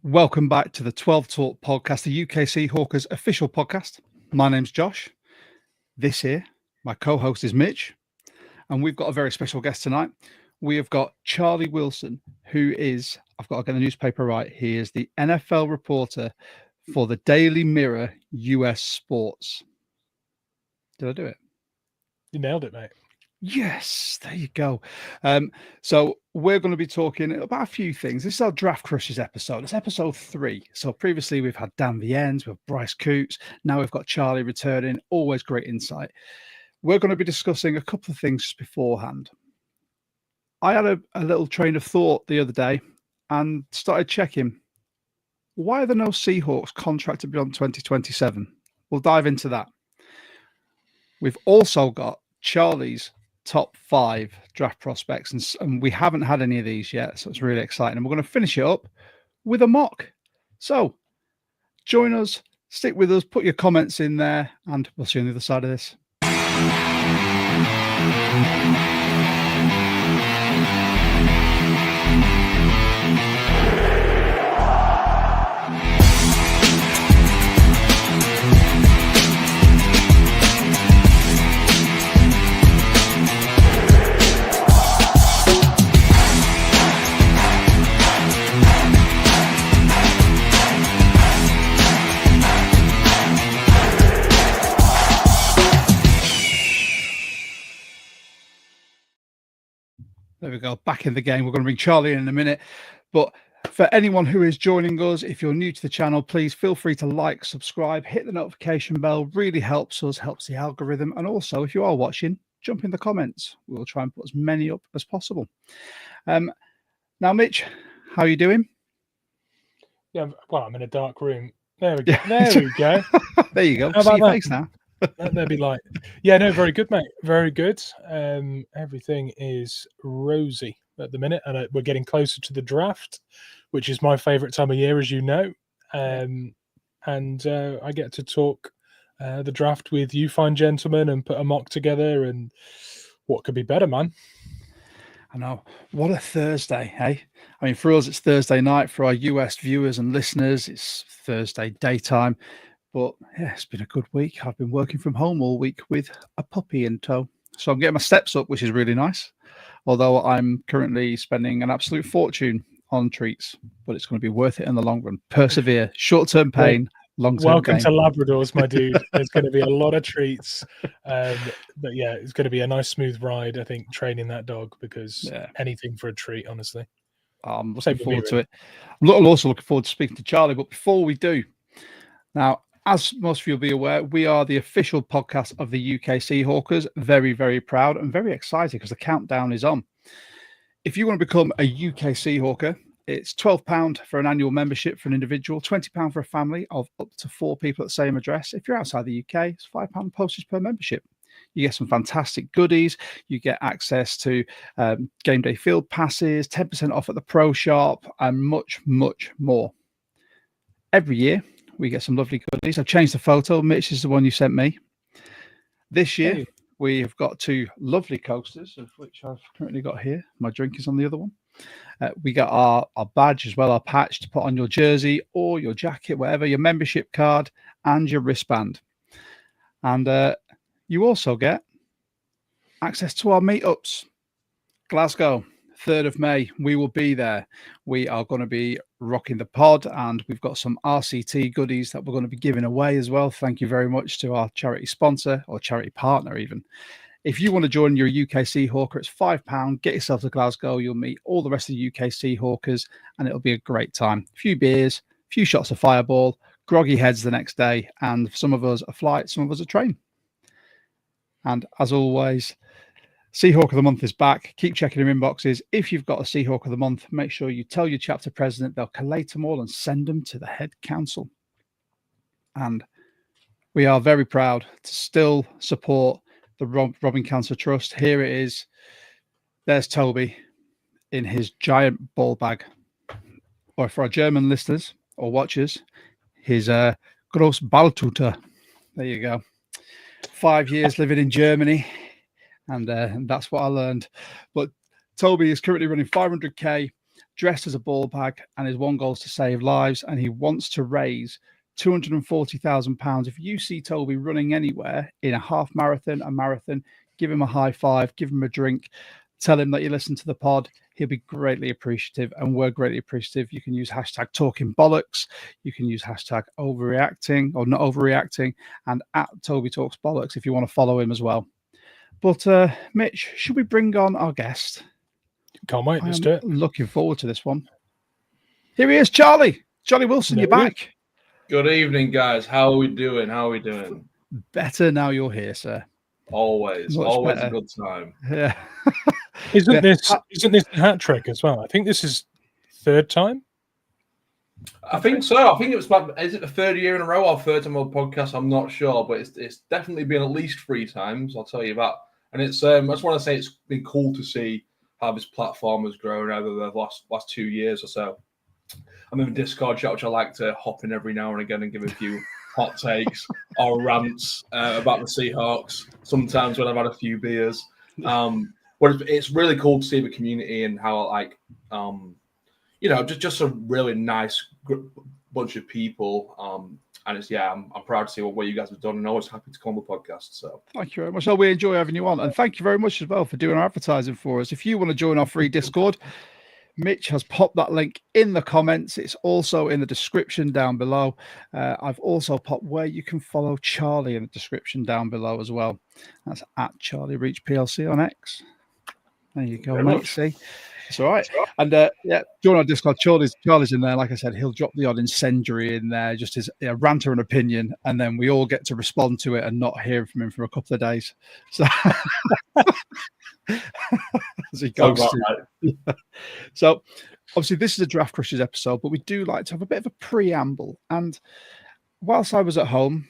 Welcome back to the 12 Talk podcast, the UK Seahawkers official podcast. My name's Josh. This here, my co-host is Mitch, and we've got a very special guest tonight. We have got Charlie Wilson, who is, I've got to get the newspaper right, he is the NFL reporter for the Daily Mirror U.S. Sports. Did I do it? You nailed it, mate. Yes, there you go. So we're going to be talking about a few things. This is our Draft Crushes episode. It's episode 3. So previously we've had Dan Viennes, we have Bryce Coots. Now we've got Charlie returning. Always great insight. We're going to be discussing a couple of things just beforehand. I had a little train of thought the other day and started checking. Why are there no Seahawks contracted beyond 2027? We'll dive into that. We've also got Charlie's top 5 draft prospects, and we haven't had any of these yet, so it's really exciting. And we're going to finish it up with a mock. So join us, stick with us, put your comments in there, and we'll see you on the other side of this. There we go, back in the game. We're going to bring Charlie in a minute. But for anyone who is joining us, if you're new to the channel, please feel free to like, subscribe, hit the notification bell. Really helps us, helps the algorithm. And also, if you are watching, jump in the comments. We'll try and put as many up as possible. Now, Mitch, how are you doing? Yeah, well, I'm in a dark room. There we go. There we go. There you go. How See about your that? face now. That'd be like, yeah, no, very good, mate. Very good. Everything is rosy at the minute, and we're getting closer to the draft, which is my favourite time of year, as you know. And I get to talk the draft with you fine gentlemen and put a mock together, and what could be better, man? I know. What a Thursday, hey? I mean, for us, it's Thursday night. For our US viewers and listeners, it's Thursday daytime. But yeah, it's been a good week. I've been working from home all week with a puppy in tow. So I'm getting my steps up, which is really nice. Although I'm currently spending an absolute fortune on treats, but it's going to be worth it in the long run. Persevere. Short-term pain, long-term Welcome gain. to Labradors, my dude. There's going to be a lot of treats. But yeah, it's going to be a nice, smooth ride, I think, training that dog, because anything for a treat, honestly. I'm looking forward to it. I'm also looking forward to speaking to Charlie. But before we do, now, as most of you will be aware, we are the official podcast of the UK Seahawkers. Very, very proud and very excited because the countdown is on. If you want to become a UK Seahawker, it's £12 for an annual membership for an individual, £20 for a family of up to 4 people at the same address. If you're outside the UK, it's £5 postage per membership. You get some fantastic goodies. You get access to game day field passes, 10% off at the pro shop, and much, much more. Every year, we get some lovely goodies. I've changed the photo. Mitch is the one you sent me. This year, we have got 2 lovely coasters, of which I've currently got here. My drink is on the other one. We got our badge as well, our patch to put on your jersey or your jacket, whatever, your membership card and your wristband. And you also get access to our meetups. Glasgow, 3rd of May, we will be there. We are going to be rocking the pod, and we've got some RCT goodies that we're going to be giving away as well. Thank you very much to our charity sponsor, or charity partner even. If you want to join your UK Seahawker, it's £5. Get yourself to Glasgow. You'll meet all the rest of the UK Seahawkers, and it'll be a great time. A few beers, a few shots of Fireball, groggy heads the next day, and some of us a flight, some of us a train. And as always, Seahawk of the Month is back. Keep checking your inboxes. If you've got a Seahawk of the Month, make sure you tell your chapter president. They'll collate them all and send them to the head council. And we are very proud to still support the Robbing Cancer Trust. Here it is. There's Toby in his giant ball bag. Or for our German listeners or watchers, his Gross Balltüte. There you go. 5 years living in Germany. And that's what I learned. But Toby is currently running 500k dressed as a ball bag, and his one goal is to save lives, and he wants to raise £240,000. If you see Toby running anywhere in a half marathon, a marathon, give him a high five, give him a drink, tell him that you listen to the pod. He'll be greatly appreciative, and we're greatly appreciative. You can use hashtag talking bollocks. You can use hashtag overreacting or not overreacting, and at Toby Talks Bollocks if you want to follow him as well. But Mitch, should we bring on our guest? Can't wait. Let's do it. Looking forward to this one. Here he is, Charlie. Charlie Wilson, you're back. Good evening, guys. How are we doing? Better now you're here, sir. Always better. A good time. Yeah. Isn't this a hat trick as well? I think this is third time. I think so. I think it was is it the third year in a row or third time on the podcast? I'm not sure, but it's definitely been at least 3 times. I'll tell you that. And it's I just want to say it's been cool to see how this platform has grown over the last 2 years or so. I'm in a Discord chat, which I like to hop in every now and again and give a few hot takes or rants about the Seahawks. Sometimes when I've had a few beers. But it's really cool to see the community and how, just a really nice bunch of people. And I'm proud to see what you guys have done, and always happy to come on the podcast. So thank you very much. We enjoy having you on, and thank you very much as well for doing our advertising for us. If you want to join our free Discord, Mitch has popped that link in the comments. It's also in the description down below. I've also popped where you can follow Charlie in the description down below as well. That's at Charlie Reach PLC on X. There you go, mate. See, it's all right. And join our Discord. Charlie's in there. Like I said, he'll drop the odd incendiary in there, just his rant or an opinion, and then we all get to respond to it and not hear from him for a couple of days. So, as he goes So, obviously, this is a Draft Crushers episode, but we do like to have a bit of a preamble. And whilst I was at home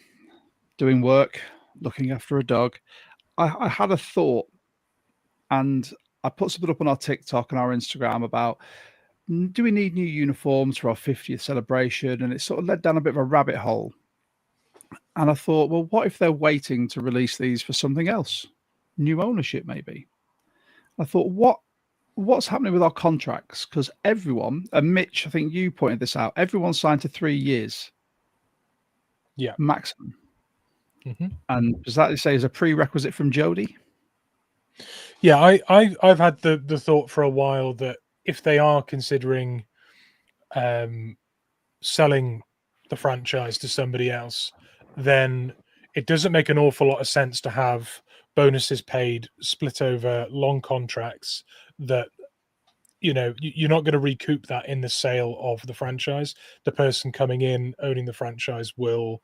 doing work, looking after a dog, I had a thought, and I put something up on our TikTok and our Instagram about, do we need new uniforms for our 50th celebration? And it sort of led down a bit of a rabbit hole. And I thought, well, what if they're waiting to release these for something else? New ownership, maybe. I thought, what's happening with our contracts? Because everyone, and Mitch, I think you pointed this out, everyone signed to 3 years. Yeah. Maximum. Mm-hmm. And does that say is a prerequisite from Jody? Yeah, I've had the thought for a while that if they are considering selling the franchise to somebody else, then it doesn't make an awful lot of sense to have bonuses paid split over long contracts that, you're not going to recoup that in the sale of the franchise. The person coming in owning the franchise will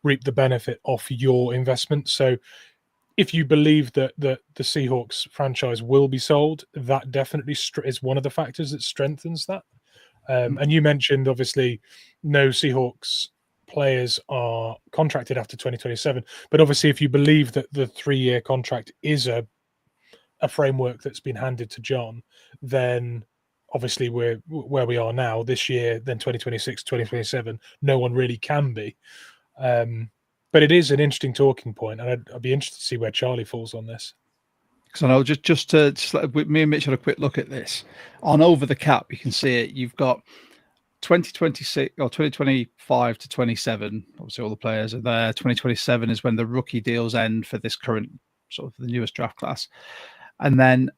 reap the benefit off your investment. So if you believe that the Seahawks franchise will be sold, that definitely is one of the factors that strengthens that. And you mentioned, obviously, no Seahawks players are contracted after 2027. But obviously, if you believe that the 3-year contract is a framework that's been handed to John, then obviously we're where we are now this year, then 2026, 2027, no one really can be. But it is an interesting talking point, and I'd be interested to see where Charlie falls on this. Because I know just me and Mitch had a quick look at this on Over the Cap. You can see it. You've got 2026 or 2025 to 27. Obviously, all the players are there. 2027 is when the rookie deals end for this current sort of the newest draft class, and then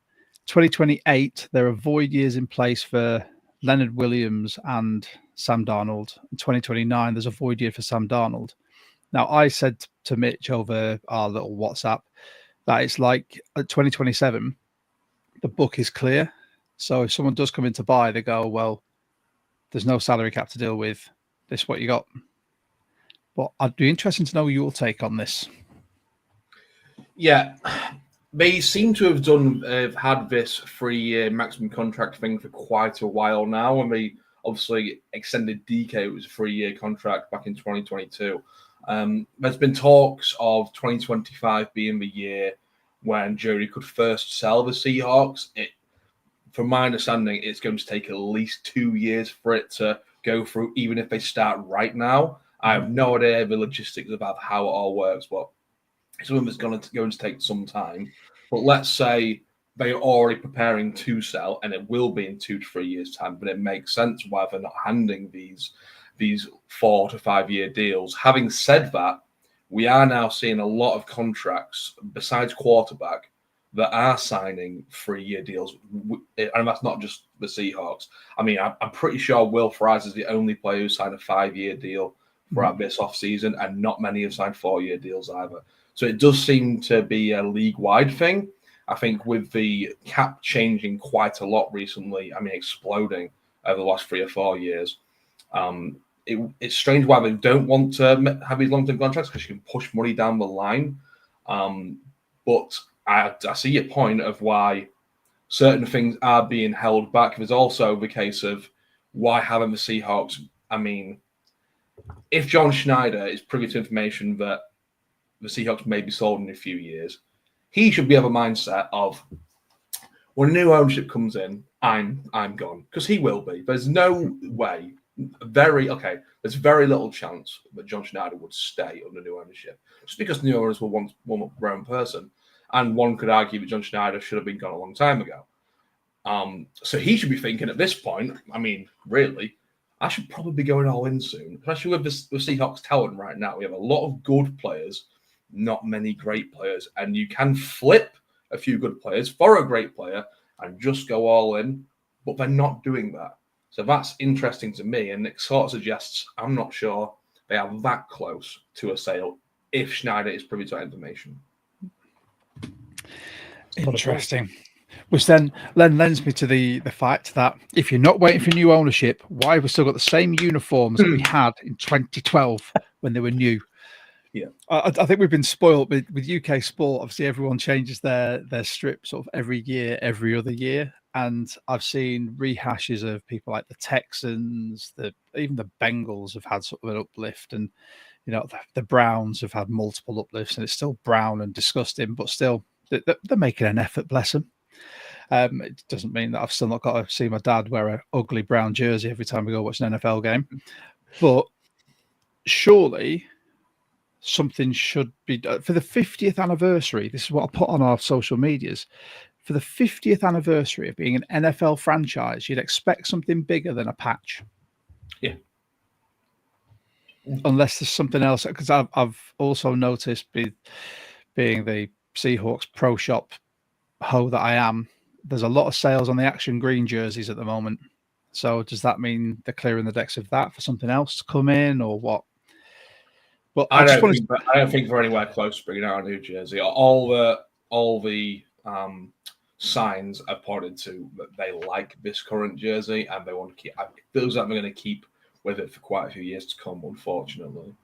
2028 there are void years in place for Leonard Williams and Sam Darnold. In 2029 there's a void year for Sam Darnold. Now, I said to Mitch over our little WhatsApp that it's like at 2027, the book is clear. So if someone does come in to buy, they go, well, there's no salary cap to deal with. This is what you got. But I'd be interested to know your take on this. Yeah, they seem to have had this 3-year maximum contract thing for quite a while now. And they obviously extended DK, it was a 3-year contract back in 2022. There's been talks of 2025 being the year when Jody could first sell the Seahawks. From my understanding, it's going to take at least 2 years for it to go through, even if they start right now. I have no idea the logistics about how it all works, but it's something that's going to take some time. But let's say they are already preparing to sell, and it will be in 2 to 3 years' time. But it makes sense why they're not handing these 4 to 5 year deals. Having said that, we are now seeing a lot of contracts besides quarterback that are signing 3-year deals, and that's not just the Seahawks. I mean, I'm pretty sure Will Fries is the only player who signed a 5-year deal throughout this offseason, and not many have signed 4-year deals either. So it does seem to be a league-wide thing. I think with the cap changing quite a lot recently, I mean, exploding over the last 3 or 4 years, it's strange why they don't want to have these long-term contracts, because you can push money down the line. But I see your point of why certain things are being held back. There's also the case of why haven't the Seahawks? I mean, if John Schneider is privy to information that the Seahawks may be sold in a few years, he should be of a mindset of, when new ownership comes in, I'm gone, because he will be. There's no way. There's very little chance that John Schneider would stay under new ownership, just because new owners will want their own person. And one could argue that John Schneider should have been gone a long time ago. So he should be thinking at this point, I mean, really, I should probably be going all in soon, especially with the Seahawks talent right now. We have a lot of good players, not many great players, and you can flip a few good players for a great player and just go all in, but they're not doing that. So that's interesting to me, and it sort of suggests I'm not sure they are that close to a sale if Schneider is privy to that information. Interesting. Which then lends me to the fact that if you're not waiting for new ownership, why have we still got the same uniforms that we had in 2012 when they were new? Yeah, I think we've been spoiled with UK sport. Obviously, everyone changes their strip sort of every year, every other year. And I've seen rehashes of people like the Texans, even the Bengals have had sort of an uplift, and the Browns have had multiple uplifts, and it's still brown and disgusting, but still they're making an effort, bless them. It doesn't mean that I've still not got to see my dad wear an ugly brown jersey every time we go watch an NFL game, but surely something should be for the 50th anniversary. This is what I put on our social medias. For the 50th anniversary of being an NFL franchise, you'd expect something bigger than a patch. Yeah. Unless there's something else, because I've also noticed, being the Seahawks pro shop hoe that I am, there's a lot of sales on the Action Green jerseys at the moment. So does that mean they're clearing the decks of that for something else to come in, or what? Well, I don't think we're anywhere close to bringing out a new jersey. All the signs are pointed to that they like this current jersey and they want to keep. It feels like they're going to keep with it for quite a few years to come, unfortunately.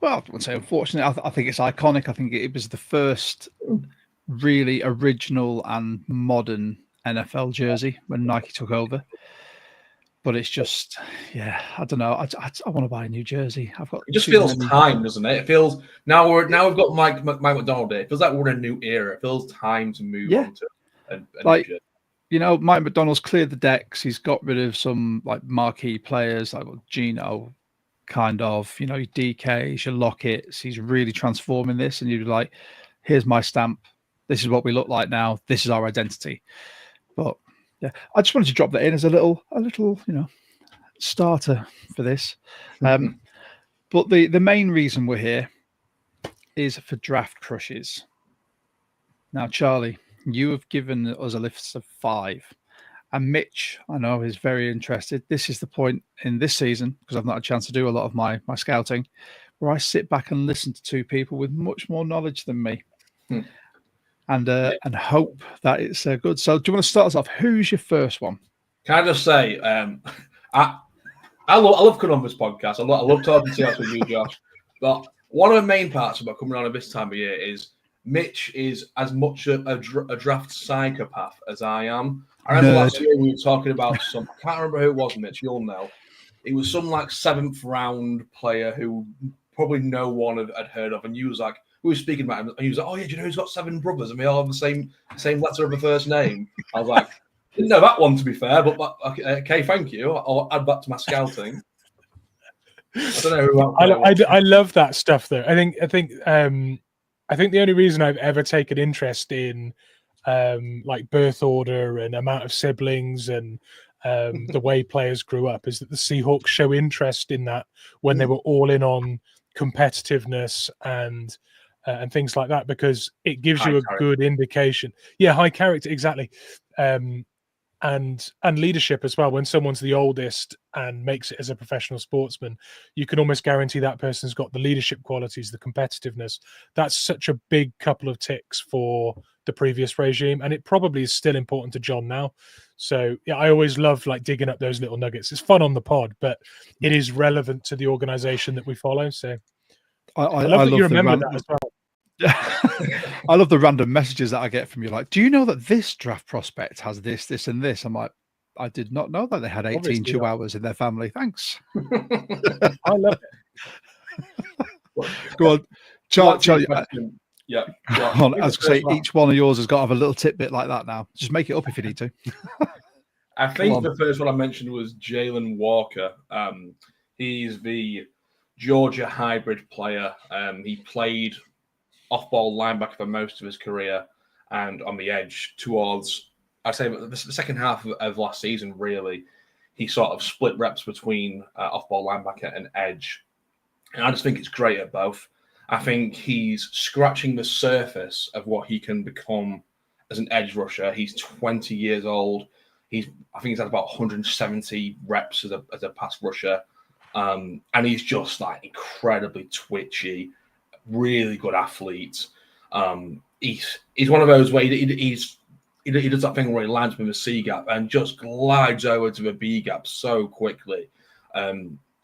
Well, I wouldn't say unfortunately. I think it's iconic. I think it was the first really original and modern NFL jersey when Nike took over. But it's just, I don't know. I want to buy a new jersey. It just feels time, doesn't it? It feels now we've got Mike McDonald here. It feels like we're in a new era. It feels time to move on to a new jersey. Mike McDonald's cleared the decks. He's got rid of some like marquee players like Gino, kind of. Your DKs, your Lockett's. He's really transforming this, and you're like, here's my stamp. This is what we look like now. This is our identity. But yeah, I just wanted to drop that in as a little, starter for this. But the main reason we're here is for draft crushes. Now, Charlie, you have given us a list of 5, and Mitch, I know, is very interested. This is the point in this season, because I've not had a chance to do a lot of my scouting, where I sit back and listen to 2 people with much more knowledge than me. And hope that it's good. So do you want to start us off? Who's your first one? Can I just say, I love coming on this podcast. I love talking to you with you, Josh. But one of the main parts about coming on at this time of year is Mitch is as much a draft psychopath as I am. I remember last year we were talking about some, I can't remember who it was, Mitch, you'll know. It was some like 7th round player who probably no one had heard of. And you was like, we were speaking about him, and he was like, "Oh yeah, do you know he's got 7 brothers, and we all have the same letter of the first name?" I was like, "Didn't know that one, to be fair, but okay, thank you. I'll add that to my scouting." I don't know who I love that stuff, though. I think the only reason I've ever taken interest in like birth order and amount of siblings and the way players grew up, is that the Seahawks show interest in that when they were all in on competitiveness and things like that, because it gives you a good indication. Yeah, high character, exactly. And leadership as well. When someone's the oldest and makes it as a professional sportsman, you can almost guarantee that person's got the leadership qualities, the competitiveness. That's such a big couple of ticks for the previous regime, and it probably is still important to John now. So yeah, I always love like digging up those little nuggets. It's fun on the pod, but it is relevant to the organization that we follow. So I love that you remember that as well. I love the random messages that I get from you. Like, do you know that this draft prospect has this, this, and this? I'm like, I did not know that they had 18 chihuahuas in their family. Thanks. I love it. Go on, Charlie. Yeah. As I say, each one of yours has got to have a little tidbit like that now. Just make it up if you need to. I think the first one I mentioned was Jalen Walker. He's the Georgia hybrid player. He played off-ball linebacker for most of his career and on the edge towards, I'd say, the second half of last season, really. He sort of split reps between off-ball linebacker and edge. And I just think it's great at both. I think he's scratching the surface of what he can become as an edge rusher. He's 20 years old. I think he's had about 170 reps as a pass rusher. And he's just like incredibly twitchy, really good athlete. He's one of those where he does that thing where he lands with a C gap and just glides over to the B gap so quickly.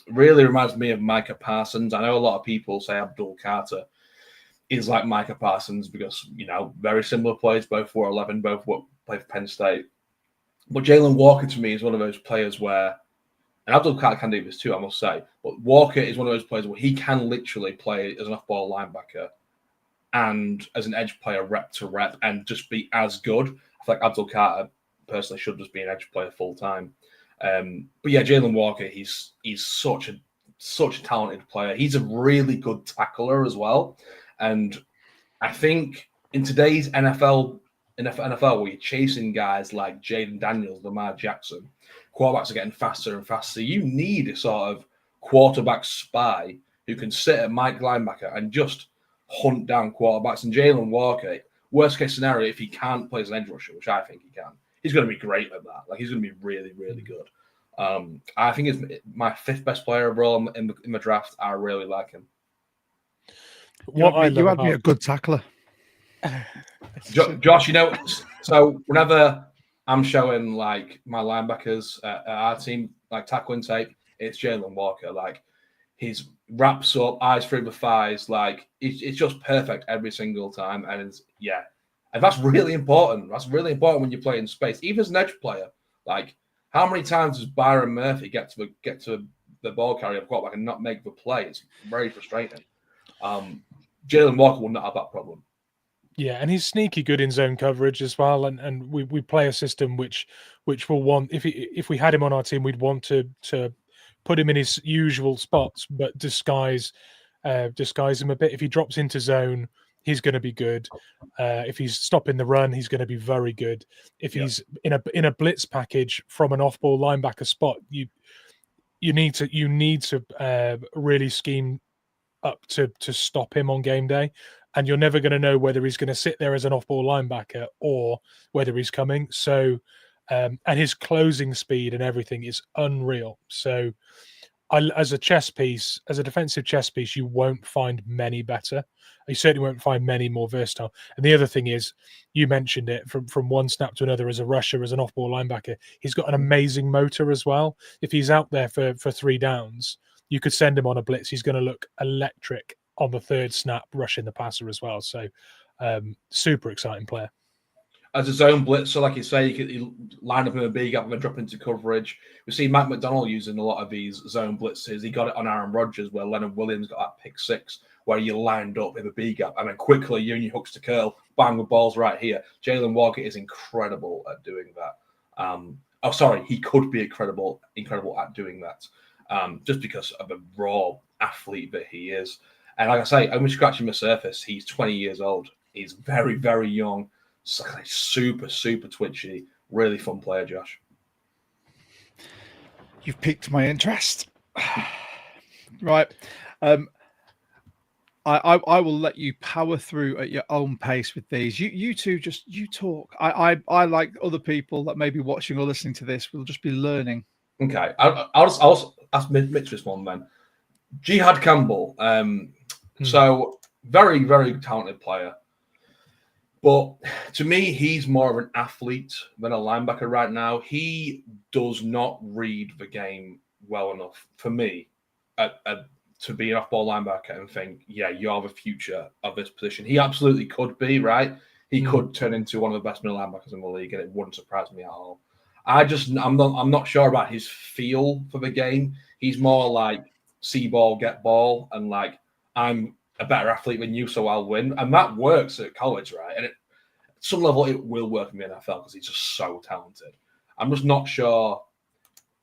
Really reminds me of Micah Parsons. I know a lot of people say Abdul Carter is like Micah Parsons because, very similar players, both 4'11", both play for Penn State. But Jalen Walker to me is one of those players where, and Abdul Carter can do this too, I must say, but Walker is one of those players where he can literally play as an off-ball linebacker and as an edge player rep to rep and just be as good. I feel like Abdul Carter personally should just be an edge player full time. But yeah, Jalen Walker, he's such a talented player. He's a really good tackler as well. And I think in today's NFL where you're chasing guys like Jaden Daniels, Lamar Jackson, quarterbacks are getting faster and faster. You need a sort of quarterback spy who can sit at Mike linebacker and just hunt down quarterbacks. And Jalen Walker, worst case scenario, if he can't play as an edge rusher, which I think he can, he's going to be great at that. Like, he's going to be really, really good. I think it's my fifth best player overall in the draft. I really like him. You had me a good tackler. Josh, so whenever I'm showing like my linebackers at our team, like tackling tape, it's Jalen Walker. Like, his wraps up, eyes through the thighs, like it's just perfect every single time. And and that's really important. That's really important when you play in space, even as an edge player. Like, how many times does Byron Murphy get to the ball carrier quarterback and not make the play? It's very frustrating. Jalen Walker will not have that problem. Yeah, and he's sneaky good in zone coverage as well. And we play a system which will want, if we had him on our team, we'd want to put him in his usual spots, but disguise him a bit. If he drops into zone, he's going to be good. If he's stopping the run, he's going to be very good. If he's in a blitz package from an off-ball linebacker spot, you need to really scheme up to stop him on game day, and you're never going to know whether he's going to sit there as an off-ball linebacker or whether he's coming. So, and his closing speed and everything is unreal. So, as a defensive chess piece, you won't find many better. You certainly won't find many more versatile. And the other thing is, you mentioned it, from one snap to another as a rusher, as an off-ball linebacker, he's got an amazing motor as well. If he's out there for 3 downs, you could send him on a blitz. He's going to look electric on the 3rd snap, rushing the passer as well. So, super exciting player. As a zone blitzer, like you say, you line up in a big gap and then drop into coverage. We see Mike McDonald using a lot of these zone blitzes. He got it on Aaron Rodgers, where Leonard Williams got that pick 6, where you lined up in a B gap and then quickly you and your hooks to curl, bang, the ball's right here. Jalen Walker is incredible at doing that. He could be incredible at doing that, just because of the raw athlete that he is. And like I say, I'm scratching the surface. He's 20 years old. He's very, very young. super, super twitchy, really fun player, Josh. You've piqued my interest. Right. I will let you power through at your own pace with these. You two you talk. I like other people that may be watching or listening to this will just be learning. Okay, I'll ask Mitch this one then. Jihad Campbell, so very, very talented player, but to me, he's more of an athlete than a linebacker right now. He does not read the game well enough for me to be an off-ball linebacker and think, yeah, you're the future of this position. He absolutely could be, right? He could turn into one of the best middle linebackers in the league, and it wouldn't surprise me at all. I'm not sure about his feel for the game. He's more like see ball, get ball, and like I'm a better athlete than you, so I'll win. And that works at college, right? And at some level, it will work in the NFL because he's just so talented. I'm just not sure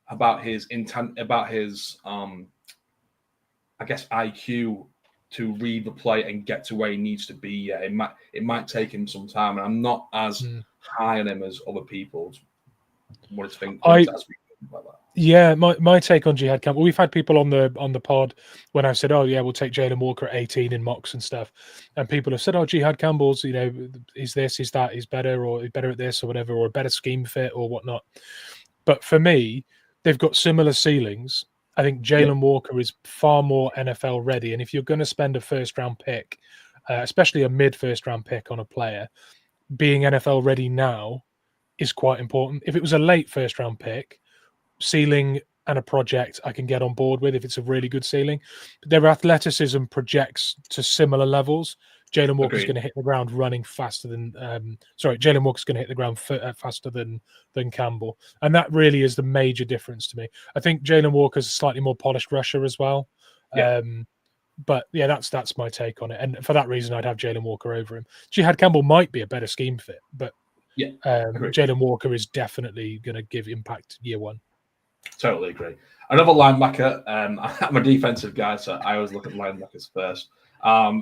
about his intent, about his I guess IQ to read the play and get to where he needs to be. Yeah, it might take him some time, and I'm not as high on him as other people. What do you think? Yeah, my take on Jihad Campbell. We've had people on the pod when I've said, "Oh yeah, we'll take Jalen Walker at 18 in mocks and stuff," and people have said, "Oh, Jihad Campbell's, is this, is that, is better, or is better at this, or whatever, or a better scheme fit, or whatnot." But for me, they've got similar ceilings. I think Jalen Walker is far more NFL ready, and if you're going to spend a first round pick, especially a mid first round pick on a player, being NFL ready now is quite important. If it was a late first round pick, ceiling and a project I can get on board with if it's a really good ceiling. But their athleticism projects to similar levels. Jalen Walker's going to hit the ground running faster than Jalen Walker's going to hit the ground faster than Campbell, and that really is the major difference to me. I think Jalen Walker's a slightly more polished rusher as well. But yeah, that's my take on it, and for that reason I'd have Jalen Walker over him. Jihad Campbell might be a better scheme fit, but Jalen Walker is definitely going to give impact year one. Totally agree. Another linebacker. I'm a defensive guy, so I always look at linebackers first.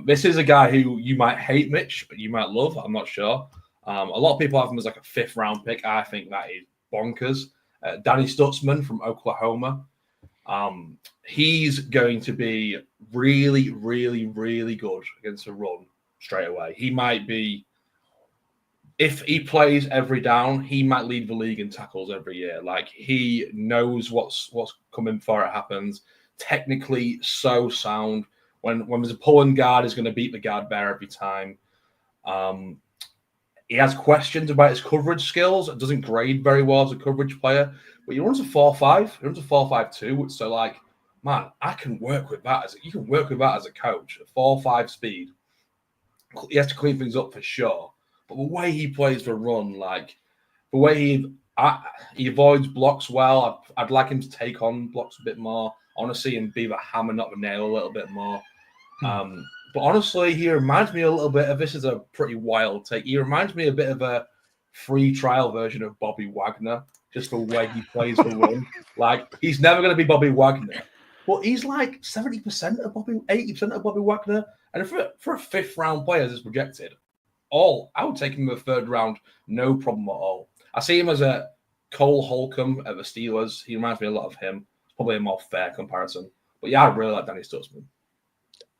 This is a guy who you might hate, Mitch, but you might love. I'm not sure. A lot of people have him as like a 5th round pick. I think that is bonkers. Danny Stutzman from Oklahoma. He's going to be really, really, really good against a run straight away. He might be, if he plays every down, he might lead the league in tackles every year. Like, he knows what's coming before it happens. Technically so sound. When there's a pulling guard, he's going to beat the guard bear every time. He has questions about his coverage skills. It doesn't grade very well as a coverage player, but he runs a 4.5. He runs a 4.52. So, like, man, I can work with that. You can work with that as a coach. A 4.5 speed. He has to clean things up for sure. But the way he plays the run, like the way he avoids blocks well, I'd like him to take on blocks a bit more. I want to see him be the hammer, not the nail, a little bit more. But honestly, he reminds me a little bit of, this is a pretty wild take, he reminds me a bit of a free trial version of Bobby Wagner, just the way he plays the run. Like, he's never going to be Bobby Wagner, but he's like 70% of 80% of Bobby Wagner. And for a 5th round player as is projected, I would take him in the 3rd round, no problem at all. I see him as a Cole Holcomb at the Steelers. He reminds me a lot of him. It's probably a more fair comparison. But yeah, I really like Danny Stutzman.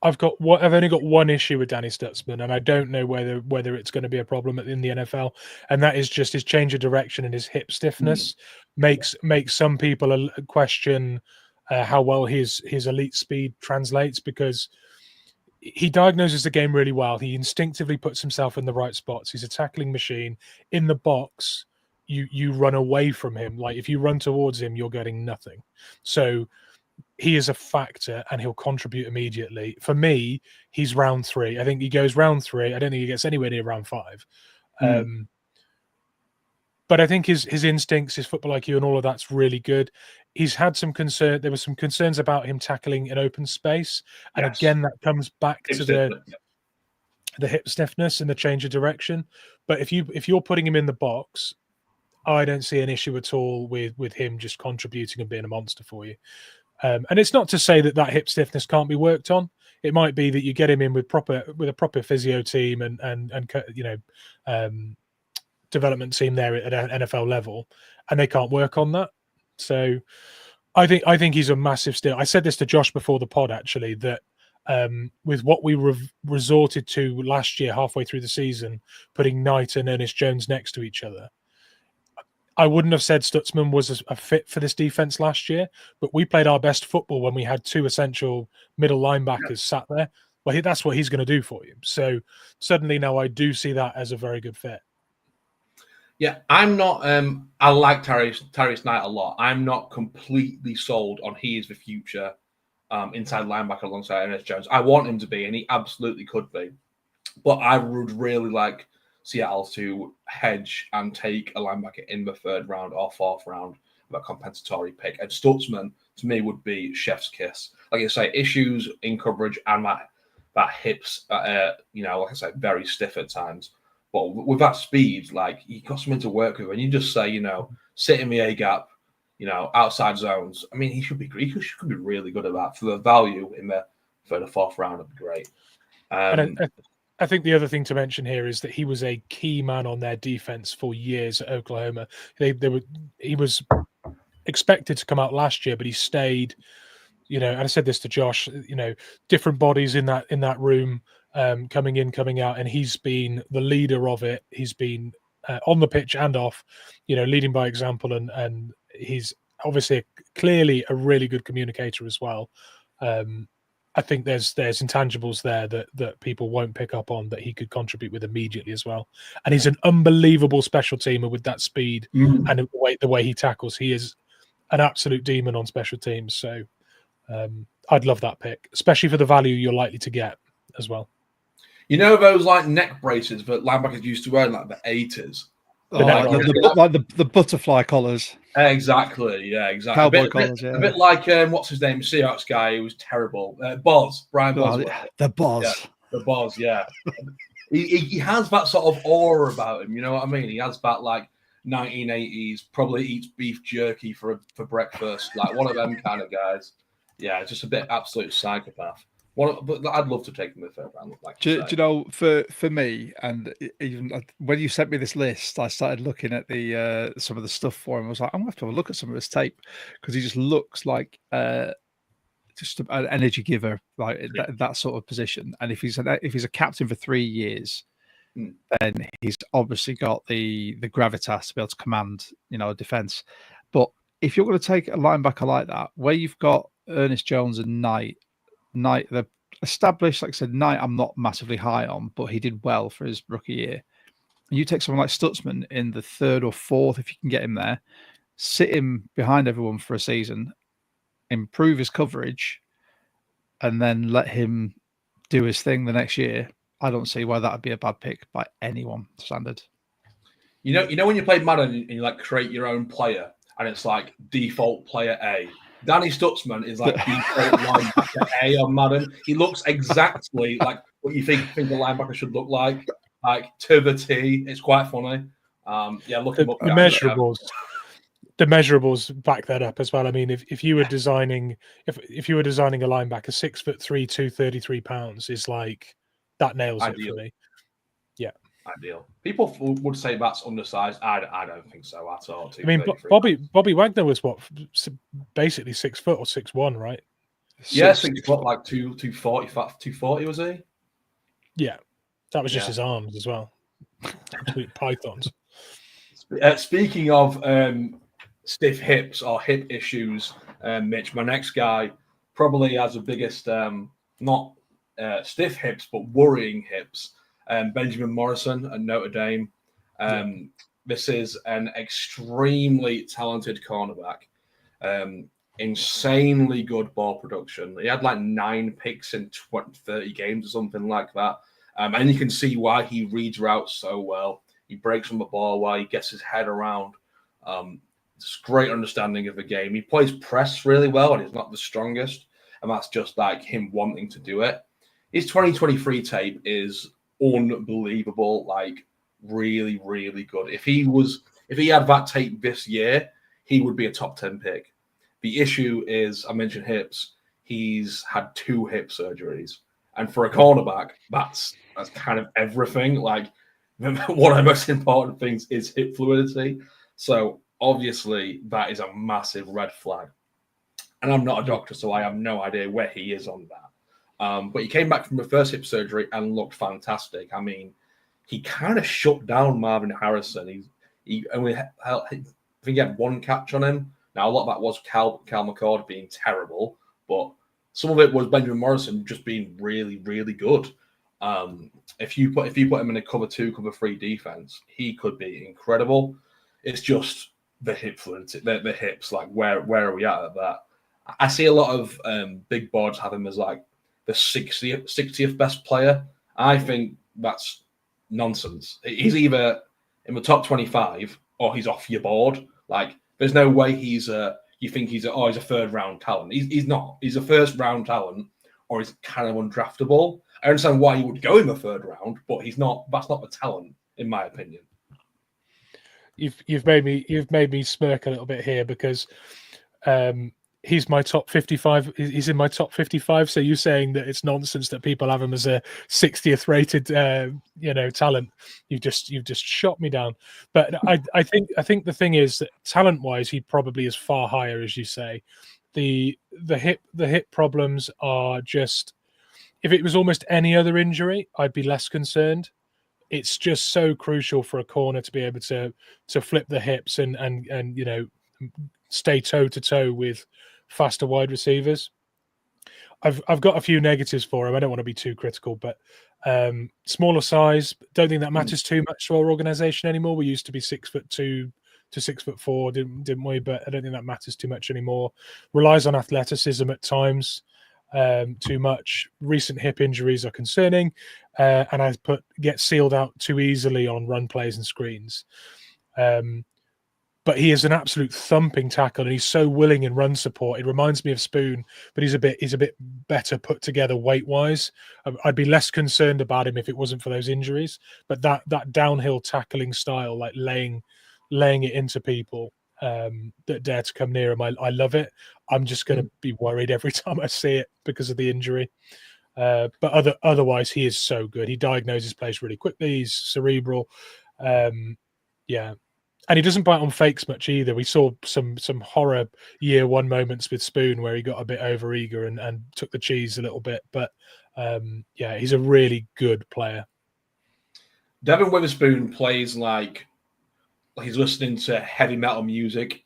I've only got one issue with Danny Stutzman, and I don't know whether it's going to be a problem in the NFL, and that is just his change of direction and his hip stiffness makes some people question how well his elite speed translates, because he diagnoses the game really well. He instinctively puts himself in the right spots. He's a tackling machine. In the box, you run away from him. Like, if you run towards him, you're getting nothing. So he is a factor, and he'll contribute immediately. For me, he's round 3. I think he goes round 3. I don't think he gets anywhere near round 5. But I think his instincts, his football IQ, and all of that's really good. He's had some concern. There were some concerns about him tackling in open space, and again, that comes back to the hip stiffness and the change of direction. But if you're putting him in the box, I don't see an issue at all with him just contributing and being a monster for you. And it's not to say that hip stiffness can't be worked on. It might be that you get him in with a proper physio team and development team there at an NFL level, and they can't work on that. So I think he's a massive steal. I said this to Josh before the pod, actually, that with what we resorted to last year, halfway through the season, putting Knight and Ernest Jones next to each other, I wouldn't have said Stutzman was a fit for this defense last year, but we played our best football when we had two essential middle linebackers sat there. Well, that's what he's going to do for you. So suddenly now I do see that as a very good fit. Yeah, I'm not. I like Tyrese Knight a lot. I'm not completely sold on he is the future inside linebacker alongside Ernest Jones. I want him to be, and he absolutely could be. But I would really like Seattle to hedge and take a linebacker in the 3rd round or 4th round of a compensatory pick. And Stutzman, to me, would be chef's kiss. Like I say, issues in coverage and that hips, like I say, very stiff at times. But with that speed, like, you got something to work with, and you just say, sit in the A gap, outside zones. I mean, he could be really good at that. For the value in the 3rd or 4th round, would be great. And I think the other thing to mention here is that he was a key man on their defense for years at Oklahoma. He was expected to come out last year, but he stayed. And I said this to Josh. Different bodies in that room. Coming in, coming out, and he's been the leader of it. He's been on the pitch and off, leading by example, and he's obviously clearly a really good communicator as well. I think there's intangibles there that people won't pick up on that he could contribute with immediately as well. And he's an unbelievable special teamer with that speed and the way he tackles. He is an absolute demon on special teams. So I'd love that pick, especially for the value you're likely to get as well. Those like neck braces that linebackers used to wear in like the 80s? The butterfly collars. Exactly, yeah, exactly. Cowboy collars, a bit like, what's his name? Seahawks guy who was terrible. Brian Boz. The Boz. Yeah, the Boz, yeah. he has that sort of aura about him, you know what I mean? He has that like 1980s, probably eats beef jerky for breakfast, like one of them kind of guys. Yeah, just a bit absolute psychopath. But I'd love to take him in the 3rd round. Do you know, for me, and even when you sent me this list, I started looking at the some of the stuff for him. I was like, I'm going to have to have a look at some of his tape because he just looks like just an energy giver, like that sort of position. And if he's a captain for 3 years, then he's obviously got the gravitas to be able to command, a defense. But if you're going to take a linebacker like that, where you've got Ernest Jones and Knight, the established, like I said, Knight I'm not massively high on, but he did well for his rookie year. And you take someone like Stutzman in the 3rd or 4th, if you can get him there, sit him behind everyone for a season, improve his coverage, and then let him do his thing the next year. I don't see why that would be a bad pick by anyone standard. You know when you play Madden and you like create your own player and it's like default player A. Danny Stutzman is like default linebacker A on Madden. He looks exactly like what you think a linebacker should look like to the T. It's quite funny. Look him up. The measurables back that up as well. I mean, if you were designing a linebacker 6'3", 233 pounds, is like that nails ideal. It for me. Yeah. Ideal. People would say that's undersized. I don't think so at all. I mean, Bobby Wagner was basically 6 foot or 6'1", right? Yeah, 6 foot, like 240 was he? Yeah, that was just his arms as well. Absolute pythons. Speaking of stiff hips or hip issues, Mitch, my next guy probably has the biggest, not stiff hips, but worrying hips. Benjamin Morrison at Notre Dame. This is an extremely talented cornerback. Insanely good ball production. He had like 9 picks in 30 games or something like that. And you can see why he reads routes so well. He breaks on the ball while he gets his head around. It's a great understanding of the game. He plays press really well, and he's not the strongest. And that's just like him wanting to do it. His 2023 tape is unbelievable, like really, really good. If he had that tape this year, he would be a top 10 pick. The issue is, I mentioned hips. He's had 2 hip surgeries. And for a cornerback, that's kind of everything. Like, one of the most important things is hip fluidity. So obviously that is a massive red flag. And I'm not a doctor, so I have no idea where he is on that. But he came back from the first hip surgery and looked fantastic. I mean, he kind of shut down Marvin Harrison. He only I think he had one catch on him. Now a lot of that was Cal McCord being terrible, but some of it was Benjamin Morrison just being really, really good. If you put him in a cover 2, cover 3 defense, he could be incredible. It's just the hip fluidity, the hips. Like where are we at that? I see a lot of big boards have him as like the 60th best player. I think that's nonsense. He's either in the top 25 or he's off your board. Like there's no way you think he's a third round talent. He's not. He's a first round talent, or he's kind of undraftable. I understand why you would go in the third round, but he's not. That's not the talent, in my opinion. You've made me smirk a little bit here because he's my top 55. He's in my top 55. So you're saying that it's nonsense that people have him as a 60th rated, talent. You've just shot me down. But I think the thing is that talent wise, he probably is far higher, as you say. The hip problems are just. If it was almost any other injury, I'd be less concerned. It's just so crucial for a corner to be able to flip the hips and stay toe to toe with faster wide receivers. I've got a few negatives for him. I don't want to be too critical, but smaller size. Don't think that matters too much to our organisation anymore. We used to be 6'2" to 6'4", didn't we? But I don't think that matters too much anymore. Relies on athleticism at times. Too much. Recent hip injuries are concerning, and I get sealed out too easily on run plays and screens. But he is an absolute thumping tackle, and he's so willing in run support. It reminds me of Spoon, but he's a bit better put together weight wise. I'd be less concerned about him if it wasn't for those injuries. But that downhill tackling style, like laying it into people that dare to come near him, I love it. I'm just going to be worried every time I see it because of the injury. But otherwise, he is so good. He diagnoses plays really quickly. He's cerebral. And he doesn't bite on fakes much either. We saw some horror year one moments with Spoon where he got a bit overeager and took the cheese a little bit. But he's a really good player. Devin Witherspoon plays like he's listening to heavy metal music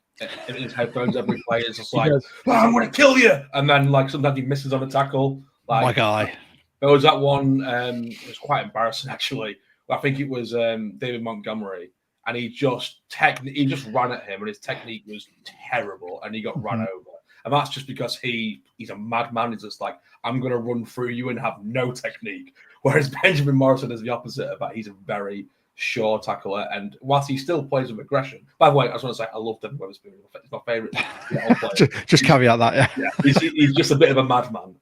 in his headphones every play. It's just like, I'm going to kill you. And then like sometimes he misses on a tackle. Like, my guy. There was that one, it was quite embarrassing actually. I think it was David Montgomery. And he just ran at him, and his technique was terrible, and he got run over. And that's just because he's a madman. He's just like, I'm going to run through you and have no technique. Whereas Benjamin Morrison is the opposite of that. He's a very sure tackler, and whilst he still plays with aggression. By the way, I just want to say I love Devin Witherspoon. He's my favourite player. just caveat that, yeah. He's just a bit of a madman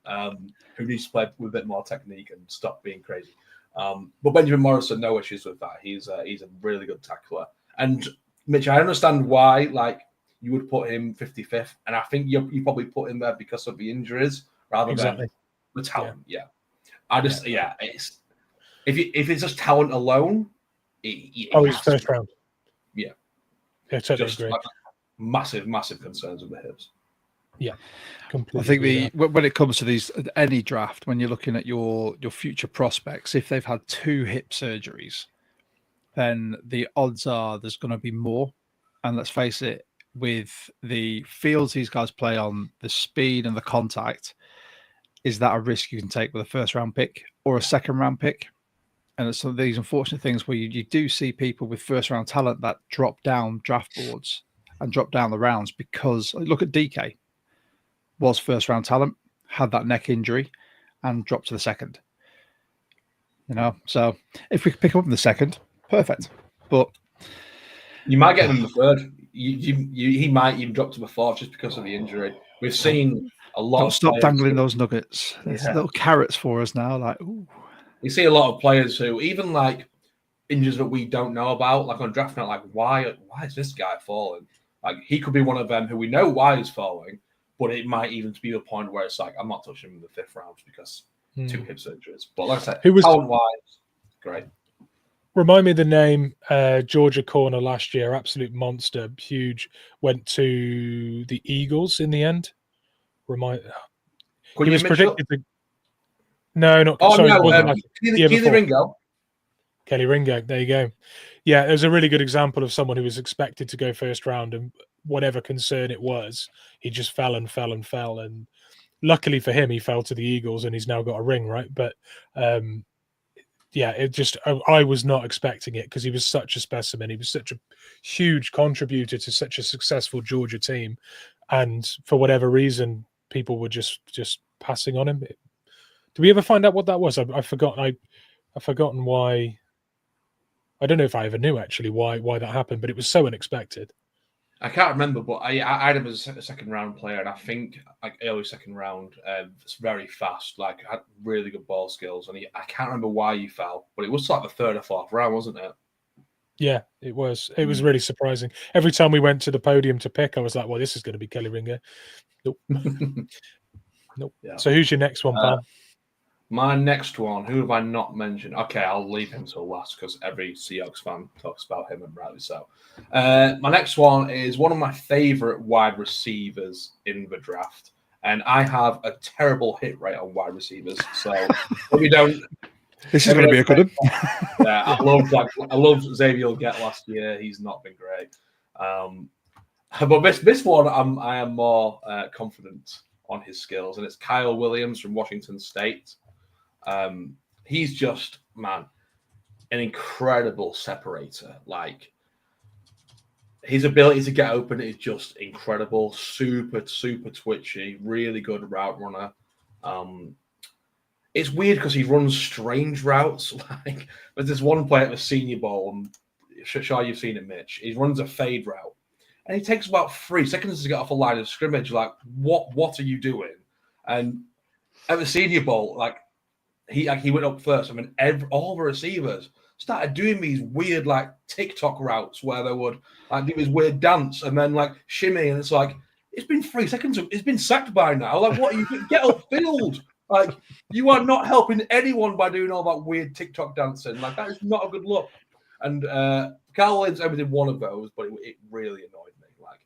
who needs to play with a bit more technique and stop being crazy. But Benjamin Morrison, no issues with that. He's a really good tackler. And Mitch, I understand why you would put him 55th, and I think you probably put him there because of the injuries rather than the talent. Yeah. It's if it's just talent alone, he's first round. Yeah, totally agree. Like, massive concerns with the hips. Yeah, completely. I think when it comes to any draft, when you're looking at your future prospects, if they've had 2 hip surgeries, then the odds are there's going to be more. And let's face it, with the fields these guys play on, the speed and the contact, is that a risk you can take with a first round pick or a second round pick? And it's some of these unfortunate things where you do see people with first round talent that drop down draft boards and drop down the rounds because look at DK. Was first round talent, had that neck injury, and dropped to the second. So if we pick him up in the second, perfect. But you might get him in the third. He might even drop to the fourth just because of the injury. We've seen a lot. Don't stop dangling those nuggets. There's little carrots for us now. Like, ooh. You see a lot of players who even like injuries that we don't know about, like on draft night, like why is this guy falling? Like he could be one of them who we know why he's falling. But it might even be the point where it's like, I'm not touching him in the 5th round because 2 hip surgeries. But like I said, talent-wise, great. Remind me of the name. Georgia corner last year, absolute monster, huge. Went to the Eagles in the end. He was predicted to. No, not. Oh sorry, no, Keely Ringo. Kelly Ringo. There you go. Yeah, it was a really good example of someone who was expected to go first round, and whatever concern it was, he just fell and fell and fell. And luckily for him, he fell to the Eagles, and he's now got a ring, right? But yeah, it just I was not expecting it because he was such a specimen. He was such a huge contributor to such a successful Georgia team, and for whatever reason, people were just passing on him. Did we ever find out what that was? I've forgotten. I've forgotten why. I don't know if I ever knew actually why that happened, but it was so unexpected. I can't remember, but I had him as a second round player, and I think like early second round, it's very fast, like had really good ball skills, and I can't remember why he fell, but it was like the third or fourth round, wasn't it? Yeah, it was. It was really surprising. Every time we went to the podium to pick, I was like, "Well, this is going to be Kelly Ringo." Nope, nope. Yeah. So who's your next one, pal? My next one, who have I not mentioned? Okay, I'll leave him till last because every Seahawks fan talks about him, and rightly so. My next one is one of my favorite wide receivers in the draft, and I have a terrible hit rate on wide receivers. So if we don't, this is going to be a good one. Yeah, I love Xavier Get last year. He's not been great, but this one I am more confident on his skills, and it's Kyle Williams from Washington State. He's just, man, an incredible separator. Like, his ability to get open is just incredible. Super twitchy. Really good route runner. It's weird because he runs strange routes. Like, there's this one play at the Senior Bowl, and sure you've seen it, Mitch. He runs a fade route, and he takes about 3 seconds to get off a line of scrimmage. Like, what are you doing? And at the Senior Bowl, like, he went up first. I mean, all the receivers started doing these weird like TikTok routes where they would like do this weird dance and then like shimmy, and it's like it's been 3 seconds. It's been sacked by now. Like, what are you get upfield? Like, you are not helping anyone by doing all that weird TikTok dancing. Like, that is not a good look. And Carl Williams only did one of those, but it really annoyed me. Like,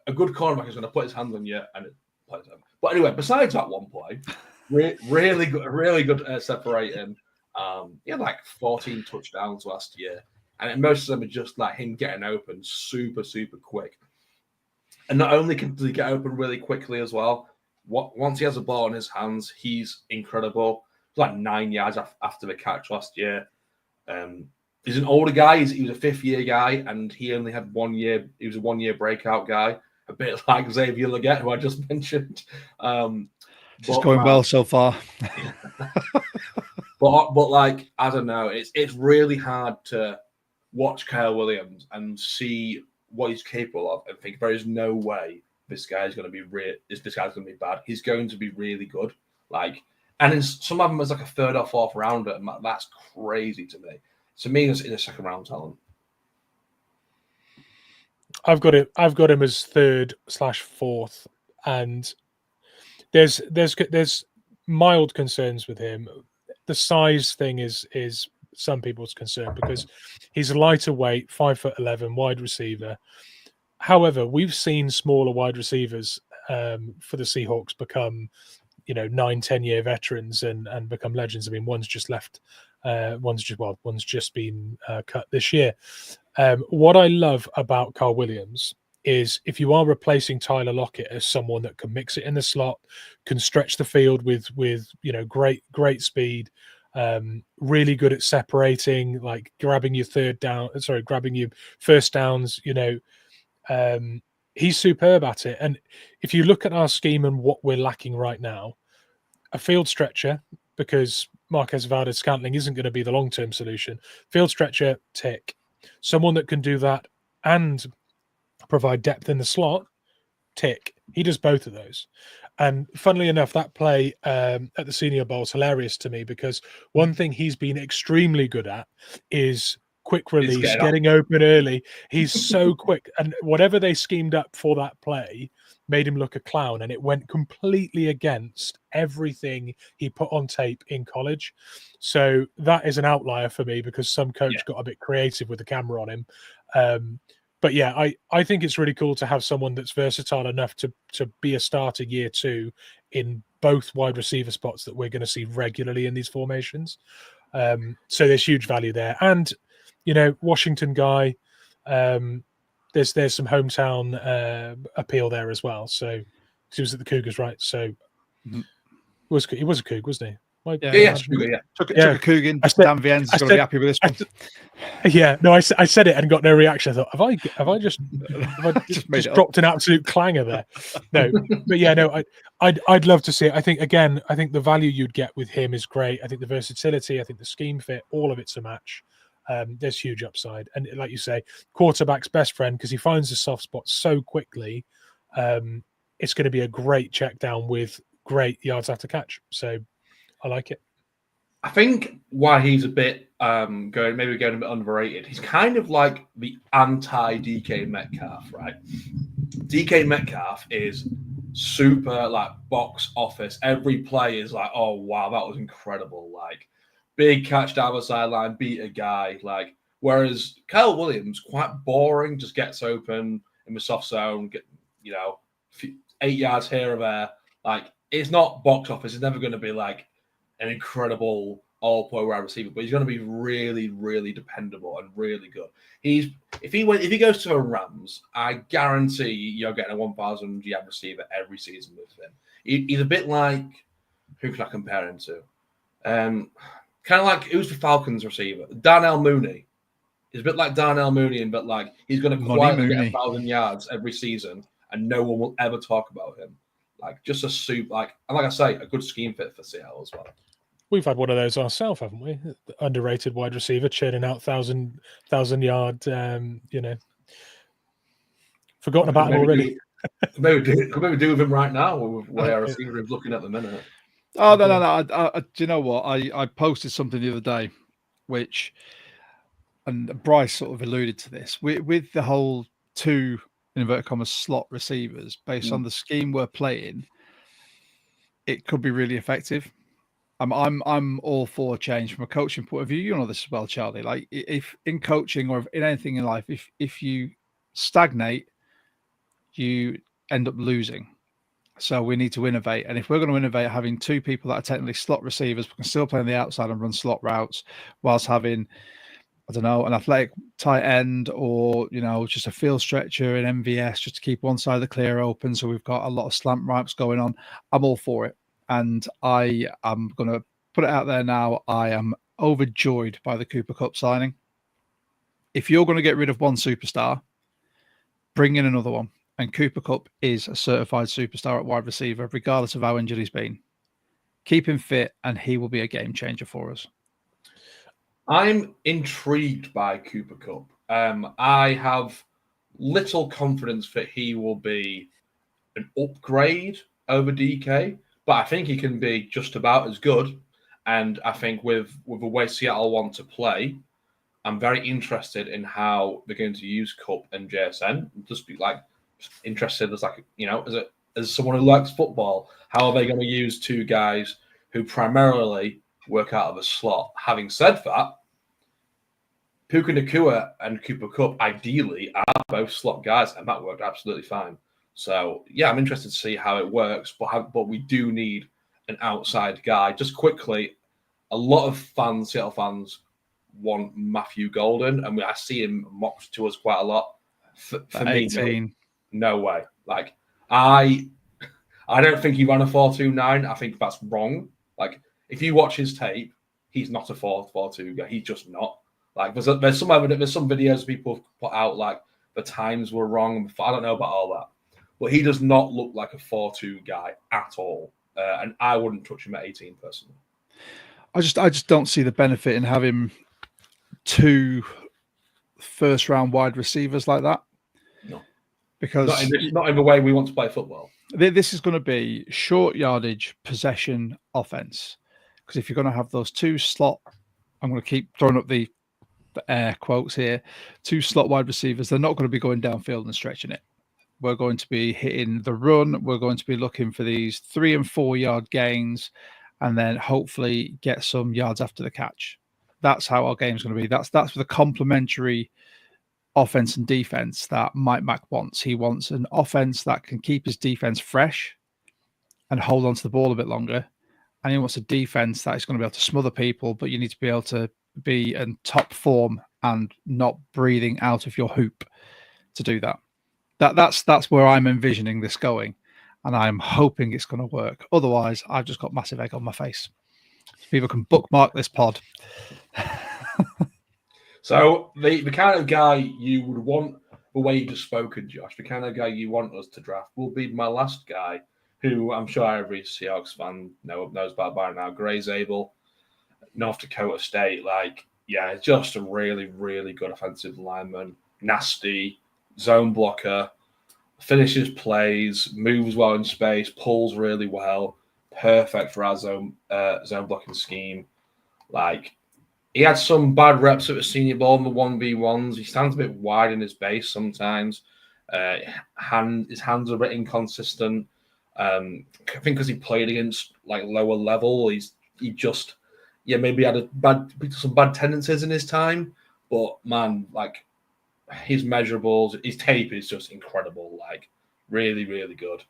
a good cornerback is going to put his hands on you and it plays over. But anyway, besides that one play. Really good separating. He had like 14 touchdowns last year, and most of them are just like him getting open super quick. And not only does he get open really quickly as well, once he has a ball in his hands, he's incredible. He's like 9 yards after the catch last year. He's an older guy. He was a 5th-year guy, and he only had 1 year. He was a 1-year breakout guy, a bit like Xavier Leggett, who I just mentioned. It's going well so far. but like, I don't know, it's really hard to watch Kyle Williams and see what he's capable of and think there is no way this guy's going to be this guy's going to be bad. He's going to be really good. Like, and some of them is like a 3rd or 4th rounder, and that's crazy to me. To me, it's in a 2nd round talent. I've got him as 3rd/4th, and there's mild concerns with him. The size thing is some people's concern because he's a lighter weight, 5'11", wide receiver. However, we've seen smaller wide receivers for the Seahawks become, 9-10 year veterans and become legends. I mean, one's just left. One's just been cut this year. What I love about Carl Williams is if you are replacing Tyler Lockett as someone that can mix it in the slot, can stretch the field with great speed, really good at separating, like grabbing your first downs, he's superb at it. And if you look at our scheme and what we're lacking right now, a field stretcher, because Marquez Valdez-Scantling isn't going to be the long-term solution. Field stretcher, tick. Someone that can do that and provide depth in the slot, tick. He does both of those. And funnily enough, that play at the Senior Bowl is hilarious to me because one thing he's been extremely good at is quick release, getting open early. He's so quick. And whatever they schemed up for that play, made him look a clown, and it went completely against everything he put on tape in college. So that is an outlier for me, because some coach got a bit creative with the camera on him. But yeah, I think it's really cool to have someone that's versatile enough to be a starter year 2 in both wide receiver spots that we're going to see regularly in these formations. So there's huge value there. And, Washington guy, there's some hometown appeal there as well. So he was at the Cougars, right? So he was a Coug, wasn't he? Took a Coug in. Dan Vienne's going to be happy with this one. I said it and got no reaction. I thought, have I just dropped an absolute clanger there? No, but I'd love to see it. I think the value you'd get with him is great. I think the versatility, I think the scheme fit, all of it's a match. There's huge upside, and like you say, quarterback's best friend, because he finds the soft spot so quickly. It's going to be a great check down with great yards after catch. So I like it. I think why he's a bit going a bit underrated. He's kind of like the anti DK Metcalf, right? DK Metcalf is super like box office. Every play is like, oh wow, that was incredible. Like big catch down the sideline, beat a guy. Like whereas Kyle Williams, quite boring, just gets open in the soft zone, 8 yards here or there. Like it's not box office. It's never going to be like an incredible all-pro wide receiver, but he's going to be really, really dependable and really good. If he goes to the Rams, I guarantee you're getting a 1,000 yard receiver every season with him. He's a bit like, who can I compare him to? Kind of like, who's the Falcons receiver? Darnell Mooney. He's a bit like Darnell Mooney, but like he's going to quietly get 1,000 yards every season, and no one will ever talk about him. Like just a and like I say, a good scheme fit for Seattle as well. We've had one of those ourselves, haven't we? The underrated wide receiver churning out 1,000 yard. Forgotten about him already. Maybe do with him right now, with where our receiver is looking at the minute. Oh no! Do you know what? I posted something the other day, and Bryce sort of alluded to this with the whole 2 inverted commas slot receivers based on the scheme we're playing. It could be really effective. I'm all for change from a coaching point of view. You know this as well, Charlie. Like if in coaching or in anything in life, if you stagnate, you end up losing. So we need to innovate. And if we're going to innovate, having 2 people that are technically slot receivers, we can still play on the outside and run slot routes whilst having, I don't know, an athletic tight end or, just a field stretcher in MVS just to keep one side of the clear open. So we've got a lot of slant routes going on. I'm all for it. And I am going to put it out there now. I am overjoyed by the Cooper Kupp signing. If you're going to get rid of one superstar, bring in another one. And Cooper Kupp is a certified superstar at wide receiver, regardless of how injured he's been. Keep him fit, and he will be a game changer for us. I'm intrigued by Cooper Kupp. I have little confidence that he will be an upgrade over DK. But I think he can be just about as good. And I think with the way Seattle want to play, I'm very interested in how they're going to use Kupp and JSN. Just be interested as someone who likes football, how are they going to use 2 guys who primarily work out of a slot? Having said that, Puka Nacua and Cooper Kupp ideally are both slot guys, and that worked absolutely fine. So, yeah, I'm interested to see how it works, but we do need an outside guy. Just quickly, a lot of Seattle fans want Matthew Golden, and I see him mocked to us quite a lot. For me, 18. No way. Like, I don't think he ran a 4.29. I think that's wrong. Like, if you watch his tape, he's not a 4.42 guy. He's just not. Like, there's some videos people put out, like, the times were wrong. I don't know about all that. But he does not look like a 4.2 guy at all. And I wouldn't touch him at 18 personally. I just don't see the benefit in having 2 first-round wide receivers like that. No. Because not in the way we want to play football. This is going to be short yardage possession offense. Because if you're going to have those 2 slot, I'm going to keep throwing up the air quotes here, 2 slot wide receivers, they're not going to be going downfield and stretching it. We're going to be hitting the run. We're going to be looking for these 3 and 4 yard gains, and then hopefully get some yards after the catch. That's how our game's going to be. That's for the complementary offense and defense that Mike Mack wants. He wants an offense that can keep his defense fresh and hold on to the ball a bit longer. And he wants a defense that is going to be able to smother people, but you need to be able to be in top form and not breathing out of your hoop to do that. That's where I'm envisioning this going, and I'm hoping it's going to work. Otherwise, I've just got massive egg on my face. So people can bookmark this pod. So the kind of guy you would want, the way you just spoken, Josh, the kind of guy you want us to draft will be my last guy, who I'm sure every Seahawks fan knows about by now. Gray Zabel, North Dakota State. It's just a really, really good offensive lineman. Nasty, zone blocker, finishes plays, moves well in space, pulls really well. Perfect for our zone blocking scheme. He had some bad reps at the Senior Bowl in the 1v1s. He stands a bit wide in his base sometimes. His hands are a bit inconsistent. I think because he played against lower level, maybe had some bad tendencies in his time. But man, his measurables, his tape is just incredible. Really, really good.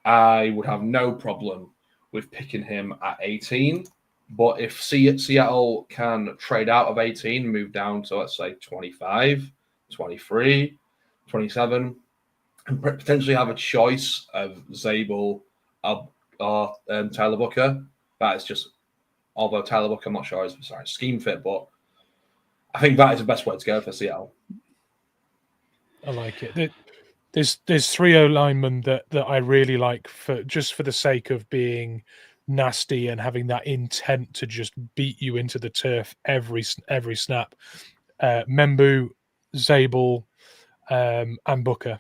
I would have no problem with picking him at 18. But if Seattle can trade out of 18 and move down to, let's say, 25, 23, 27, and potentially have a choice of Zabel or Tyler Booker, that is just, although Tyler Booker, I'm not sure is scheme fit, but I think that is the best way to go for Seattle. I like it. There's 3 O-linemen that I really like for the sake of being nasty and having that intent to just beat you into the turf every snap. Membu, Zabel, and Booker.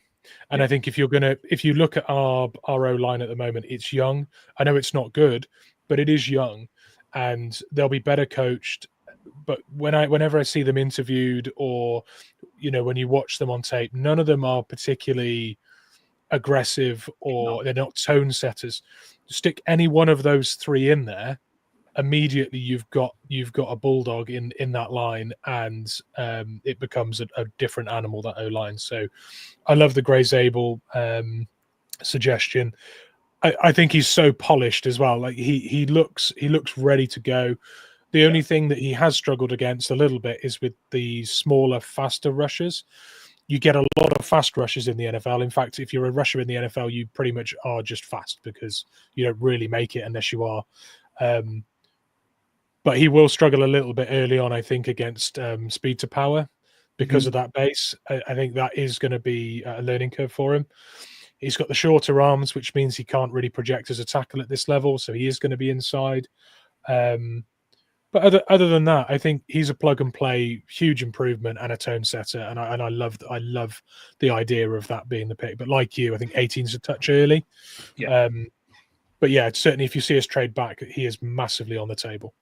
And I think if you look at our O-line at the moment, it's young. I know it's not good, but it is young, and they'll be better coached. But whenever I see them interviewed, or when you watch them on tape, none of them are particularly aggressive, or they're not tone setters. Stick any one of those 3 in there, immediately you've got a bulldog in that line, and it becomes a different animal, that O-line. So I love the Gray Zabel suggestion. I think he's so polished as well. He looks ready to go. The only thing that he has struggled against a little bit is with the smaller, faster rushers. You get a lot of fast rushers in the NFL. In fact, if you're a rusher in the NFL, you pretty much are just fast, because you don't really make it unless you are. But he will struggle a little bit early on, I think, against speed to power because of that base. I think that is going to be a learning curve for him. He's got the shorter arms, which means he can't really project as a tackle at this level, so he is going to be inside. But other than that, I think he's a plug and play, huge improvement and a tone setter, and I love the idea of that being the pick. But like you, I think 18's a touch early. Yeah. But yeah, certainly if you see us trade back, he is massively on the table.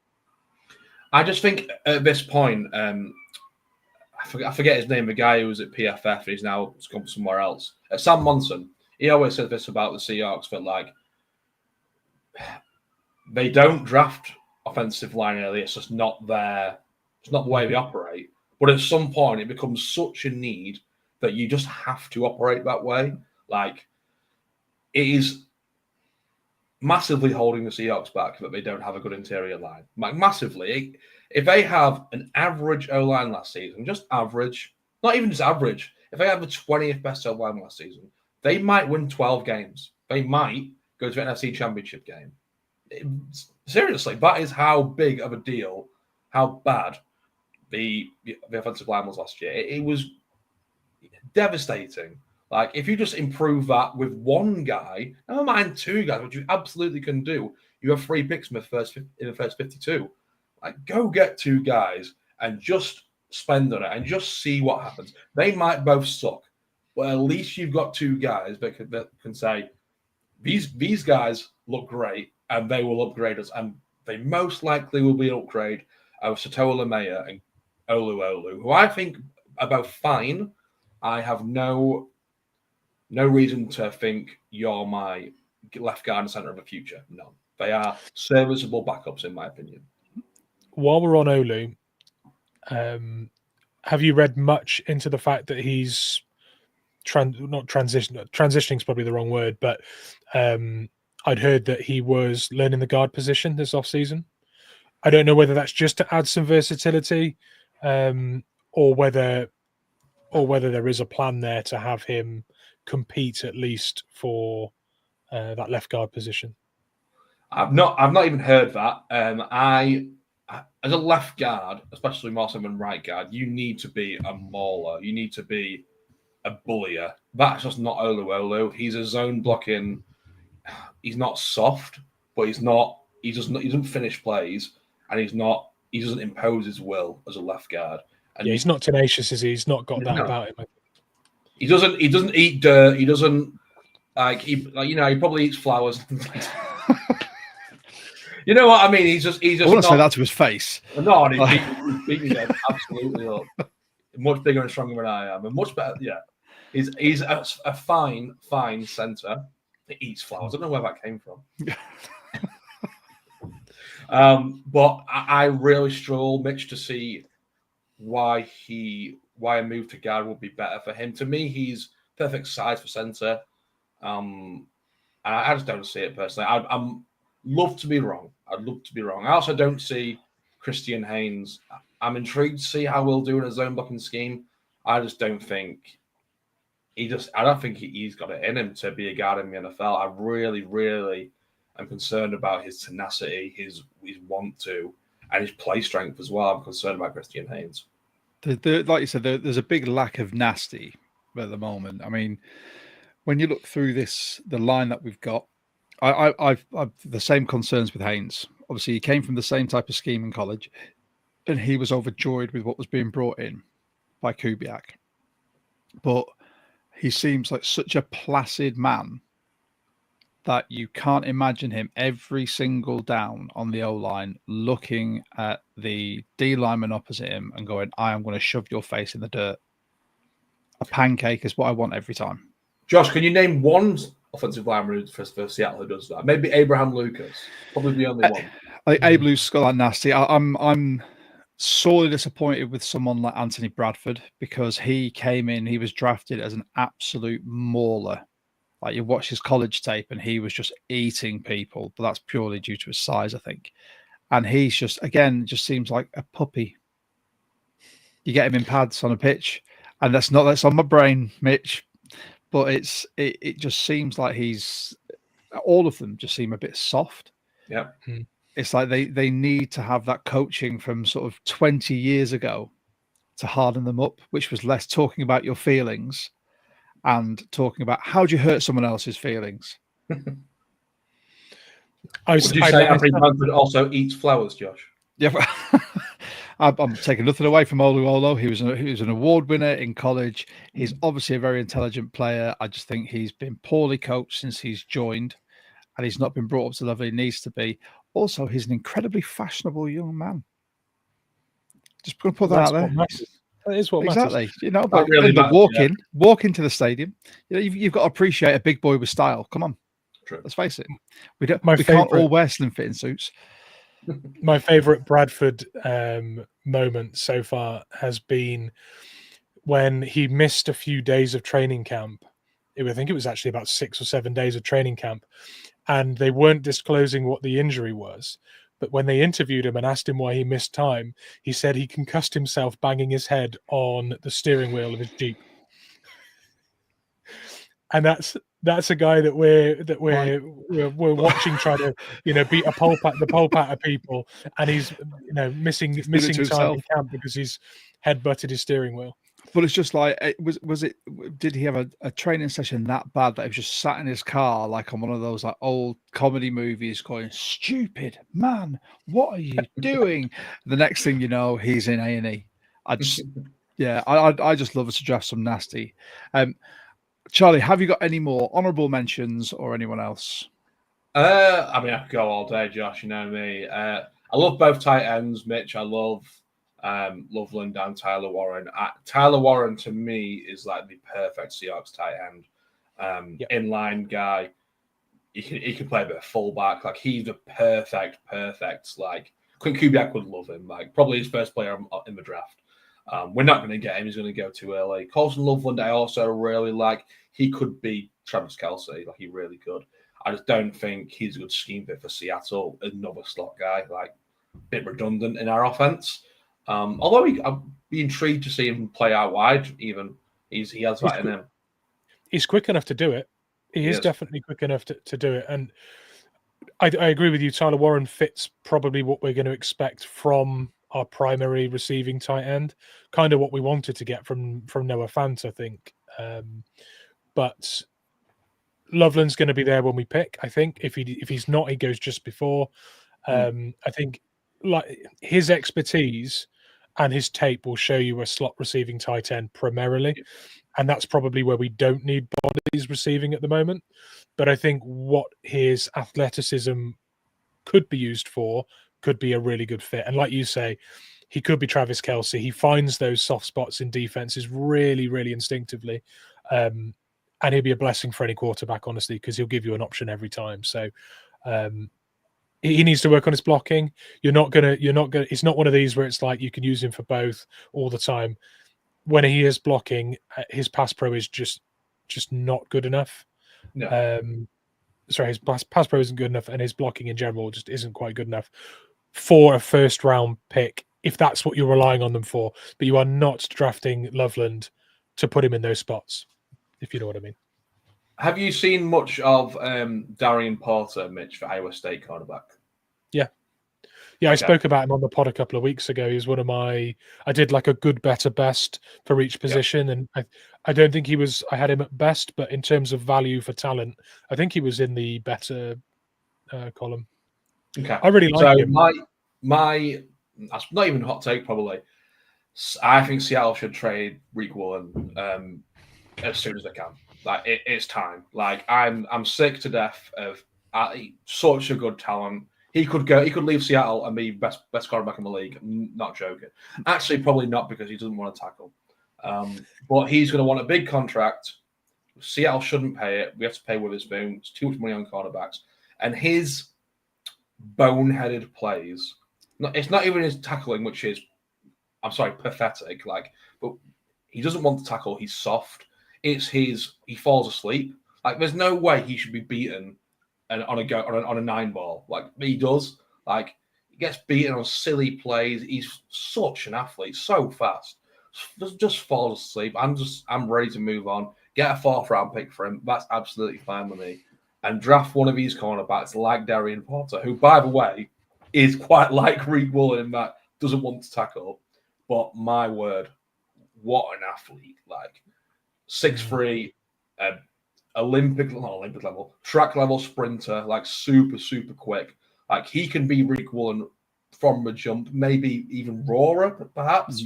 I just think at this point, I forget his name, the guy who was at PFF, he's now gone somewhere else. Sam Monson. He always says this about the Seahawks, but they don't draft offensive line early. It's just not there. It's not the way they operate. But at some point, it becomes such a need that you just have to operate that way. It is massively holding the Seahawks back that they don't have a good interior line. Massively. If they have an average O-line last season, just average, not even just average, if they have the 20th best O-line last season, they might win 12 games. They might go to an NFC Championship game. Seriously, that is how big of a deal, how bad the offensive line was last year. It was devastating. If you just improve that with one guy, never mind 2 guys, which you absolutely can do, you have 3 picks in the first 52. Go get 2 guys and just spend on it and just see what happens. They might both suck, but at least you've got 2 guys that can say, these guys look great, and they will upgrade us, and they most likely will be an upgrade of Satoa Lamea and Olu, who I think are both fine. I have no No reason to think you're my left guard and center of the future. None. They are serviceable backups, in my opinion. While we're on Olu, have you read much into the fact that he's transitioning is probably the wrong word, but I'd heard that he was learning the guard position this offseason. I don't know whether that's just to add some versatility, or whether there is a plan there to have him compete at least for that left guard position. I've not even heard that. As a left guard, especially more so than right guard, you need to be a mauler. You need to be a bullier. That's just not Olu. He's a zone blocking. He's not soft, but he's not. He doesn't finish plays, and he doesn't impose his will as a left guard. And he's not tenacious, is he? He's not got that about him. He doesn't eat dirt. He doesn't he probably eats flowers. You know what I mean? He's just. I want to say that to his face. No, he's beating him absolutely up. Much bigger and stronger than I am, and much better. Yeah, he's a fine centre. He eats flowers. I don't know where that came from. But I really struggle, Mitch, to see why a move to guard would be better for him. To me, he's perfect size for centre. And I just don't see it personally. I'm love to be wrong. I'd love to be wrong. I also don't see Christian Haynes. I'm intrigued to see how we'll do in a zone blocking scheme. I just don't think I don't think he's got it in him to be a guard in the NFL. I really, really am concerned about his tenacity, his want to, and his play strength as well. I'm concerned about Christian Haynes. Like you said, there's a big lack of nasty at the moment. I mean, when you look through the line that we've got, I've the same concerns with Haynes. Obviously, he came from the same type of scheme in college, and he was overjoyed with what was being brought in by Kubiak. But he seems like such a placid man that you can't imagine him every single down on the O-line looking at the D lineman opposite him and going, I am going to shove your face in the dirt. A pancake is what I want every time. Josh, can you name one offensive lineman for Seattle who does that? Maybe Abraham Lucas. Probably the only one. I think Abe Lucas got that nasty. I'm sorely disappointed with someone like Anthony Bradford because he came in, he was drafted as an absolute mauler. Like you watch his college tape and he was just eating people, but that's purely due to his size, I think. And he's just seems like a puppy. You get him in pads on a pitch, and that's on my brain, Mitch. But it just seems like all of them just seem a bit soft. Yeah. It's like they need to have that coaching from sort of 20 years ago to harden them up, which was less talking about your feelings and talking about how do you hurt someone else's feelings. Would you say Anthony Bradford also eats flowers, Josh? Yeah, I'm taking nothing away from Olu. He was an award winner in college. He's obviously a very intelligent player. I just think he's been poorly coached since he's joined, and he's not been brought up to the level he needs to be. Also, he's an incredibly fashionable young man. Just going to put that out there. That is what exactly matters. You know, but really walk into the stadium. You know, you've got to appreciate a big boy with style. Come on, true. Let's face it. We can't all wear slim fitting suits. My favorite Bradford moment so far has been when he missed a few days of training camp. I think it was actually about 6 or 7 days of training camp, and they weren't disclosing what the injury was. But when they interviewed him and asked him why he missed time, he said he concussed himself banging his head on the steering wheel of his Jeep. And that's a guy that we're watching try to beat the pole pat of people, and he's missing time in camp because he's head-butted his steering wheel. But it's just like, did he have a training session that bad that he was just sat in his car like on one of those like old comedy movies going, stupid man, what are you doing? The next thing you know, he's in A&E. I just love us to draft some nasty. Charlie, have you got any more honourable mentions or anyone else? I mean, I could go all day, Josh. You know me. I love both tight ends, Mitch. I love Loveland and Tyler Warren. Tyler Warren, to me, is like the perfect Seahawks tight end. inline guy. He can play a bit of fullback. Like, he's the perfect. Like, Quinn Kubiak would love him. Like, probably his first player in the draft. We're not going to get him. He's going to go too early. Colson Loveland, I also really like. He could be Travis Kelce. Like, he really could. I just don't think he's a good scheme fit for Seattle. Another slot guy, like, a bit redundant in our offense. Although I'd be intrigued to see him play out wide. Even he has that in him. He's quick enough to do it. He is definitely quick enough to do it. And I agree with you. Tyler Warren fits probably what we're going to expect from our primary receiving tight end. Kind of what we wanted to get from Noah Fant, I think. But Loveland's going to be there when we pick. I think if he's not, he goes just before. I think like his expertise and his tape will show you a slot receiving tight end primarily. And that's probably where we don't need bodies receiving at the moment. But I think what his athleticism could be used for could be a really good fit. And like you say, he could be Travis Kelce. He finds those soft spots in defenses really, really instinctively. And he'll be a blessing for any quarterback, honestly, because he'll give you an option every time. So he needs to work on his blocking. It's not one of these where it's like you can use him for both all the time. When he is blocking, his pass pro is just not good enough. No. His pass pro isn't good enough, and his blocking in general just isn't quite good enough for a first round pick, if that's what you're relying on them for. But you are not drafting Loveland to put him in those spots, if you know what I mean. Have you seen much of Darian Porter, Mitch, for Iowa State cornerback? Yeah, I spoke about him on the pod a couple of weeks ago. He was one of I did like a good, better, best for each position. And I don't think I had him at best, but in terms of value for talent, I think he was in the better column. Okay. I really like him. That's not even a hot take, probably. I think Seattle should trade Reek Woolen as soon as they can. Like, it's time. Like, I'm sick to death of such a good talent. He could leave Seattle and be best quarterback in the league. I'm not joking. Actually, probably not, because he doesn't want to tackle. But he's going to want a big contract. Seattle shouldn't pay it. We have to pay Witherspoon. It's too much money on quarterbacks. And his boneheaded plays. It's not even his tackling, which is, I'm sorry, pathetic. Like, but he doesn't want to tackle. He's soft. He falls asleep. Like, there's no way he should be beaten and on a 9 ball, like he does. Like, he gets beaten on silly plays. He's such an athlete, so fast. Just falls asleep. I'm ready to move on. Get a 4th round pick for him. That's absolutely fine with me. And draft one of these cornerbacks like Darian Porter, who, by the way, is quite like Reek Woolen in that doesn't want to tackle. But my word, what an athlete! Like 6'3", Olympic level, track level sprinter, like super quick. Like, he can be Reek Woolen from the jump, maybe even rawer, perhaps.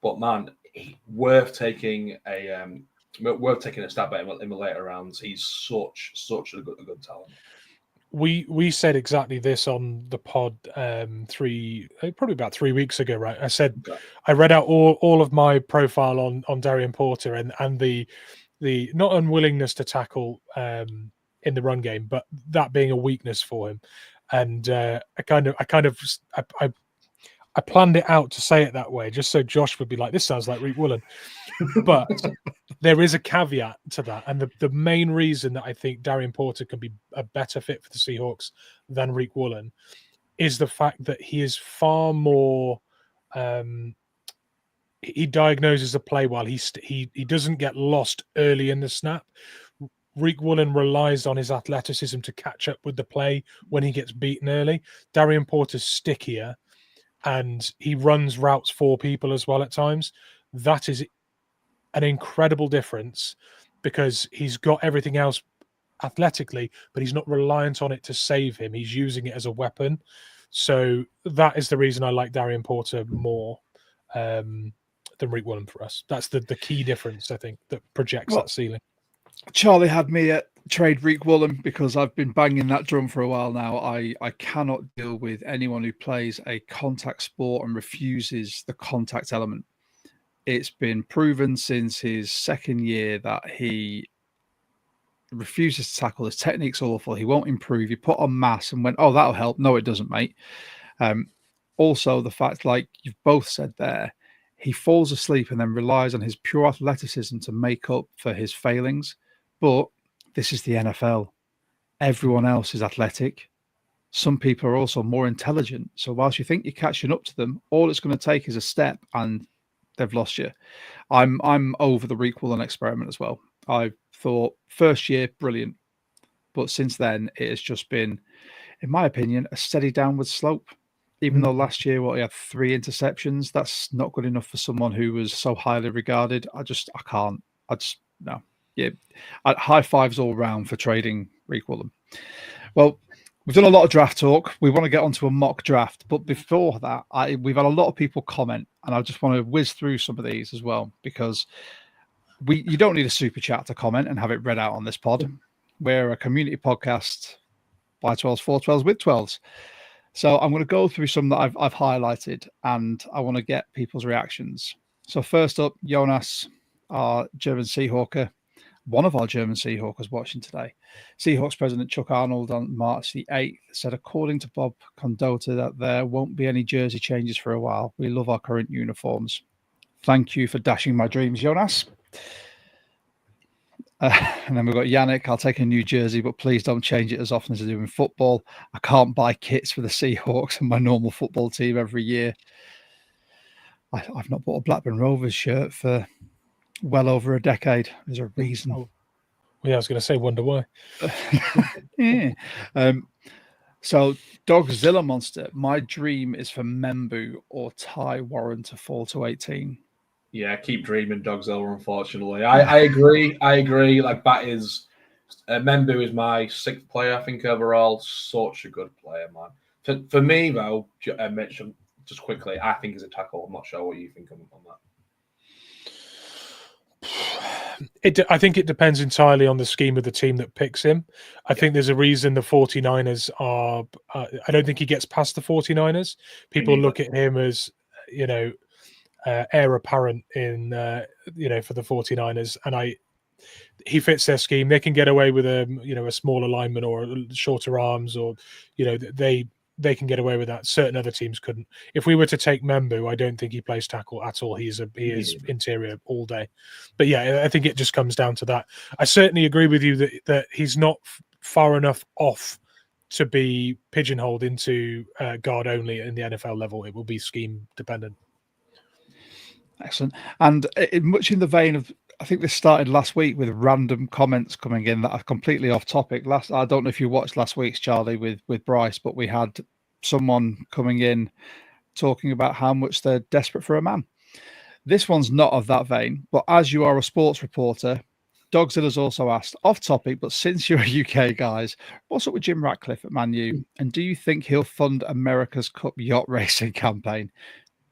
But man, worth taking a stab at him in the later rounds. He's such a good talent. We said exactly this on the pod probably about 3 weeks ago, right? I said I read out all of my profile on Darian Porter and the not unwillingness to tackle in the run game, but that being a weakness for him. And I planned it out to say it that way, just so Josh would be like, "This sounds like Reek Woolen." But there is a caveat to that, and the main reason that I think Darian Porter can be a better fit for the Seahawks than Reek Woolen is the fact that he is far more. He diagnoses a play well. He doesn't get lost early in the snap. Reek Woolen relies on his athleticism to catch up with the play when he gets beaten early. Darian Porter's stickier, and he runs routes for people as well at times. That is an incredible difference, because he's got everything else athletically, but he's not reliant on it to save him. He's using it as a weapon. So that is the reason I like Darian Porter more than Reek Woolen for us. That's the key difference, I think, that projects that ceiling. Charlie had me at trade Reek Woolen because I've been banging that drum for a while now. I cannot deal with anyone who plays a contact sport and refuses the contact element. It's been proven since his second year that he refuses to tackle. His technique's awful. He won't improve. You put on mass and went, oh, that'll help. No, it doesn't, mate. Also, the fact, like you've both said there, he falls asleep and then relies on his pure athleticism to make up for his failings. But this is the NFL. Everyone else is athletic. Some people are also more intelligent. So whilst you think you're catching up to them, all it's going to take is a step and they've lost you. I'm over the Requillen experiment as well. I thought first year, brilliant. But since then, it has just been, in my opinion, a steady downward slope. Even though last year, he had 3 interceptions, that's not good enough for someone who was so highly regarded. I can't. No. Yeah. High fives all round for trading Requillen. Well, we've done a lot of draft talk. We want to get onto a mock draft. But before that, we've had a lot of people comment, and I just want to whiz through some of these as well, because you don't need a super chat to comment and have it read out on this pod. We're a community podcast by 12s, for 12s, with 12s. So I'm going to go through some that I've highlighted, and I want to get people's reactions. So first up, Jonas, our German Seahawker, one of our German Seahawkers watching today. Seahawks President Chuck Arnold on March the 8th said, according to Bob Condota, that there won't be any jersey changes for a while. We love our current uniforms. Thank you for dashing my dreams, Jonas. And then we've got Yannick. I'll take a new jersey, but please don't change it as often as I do in football. I can't buy kits for the Seahawks and my normal football team every year. I've not bought a Blackburn Rovers shirt for well over a decade. There's a reason. Oh, yeah, I was going to say, wonder why. Yeah. So Dogzilla Monster, my dream is for Membu or Ty Warren to fall to 18. Yeah, keep dreaming, Dogzilla, unfortunately. I agree. Like, that is... Membu is my 6th player, I think, overall. Such a good player, man. For me, though, Mitch, just quickly, I think he's a tackle. I'm not sure what you think on that. I think it depends entirely on the scheme of the team that picks him. I think there's a reason the 49ers are... I don't think he gets past the 49ers. People look at him as, heir apparent in for the 49ers, and he fits their scheme. They can get away with a smaller lineman or shorter arms, or they can get away with that. Certain other teams couldn't. If we were to take Membu, I don't think he plays tackle at all. He is interior all day. But yeah, I think it just comes down to that. I certainly agree with you that he's not far enough off to be pigeonholed into guard only in the NFL level. It will be scheme dependent. Excellent. And much in the vein of, I think this started last week with random comments coming in that are completely off topic. I don't know if you watched last week's, Charlie, with Bryce, but we had someone coming in talking about how much they're desperate for a man. This one's not of that vein, but as you are a sports reporter, Dogzilla's also asked, off topic, but since you're a UK guys, what's up with Jim Ratcliffe at Man U? And do you think he'll fund America's Cup yacht racing campaign?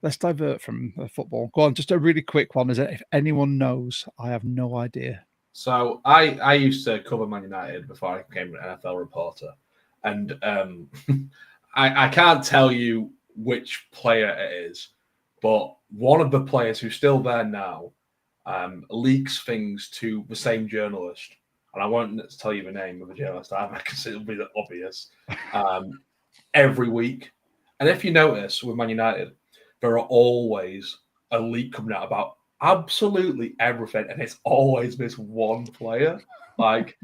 Let's divert from football. Go on, just a really quick one. Is it? If anyone knows, I have no idea. So I used to cover Man United before I became an NFL reporter, and I can't tell you which player it is, but one of the players who's still there now leaks things to the same journalist, and I won't tell you the name of the journalist because it'll be obvious every week. And if you notice with Man United, there are always a leak coming out about absolutely everything, and it's always this one player. Like,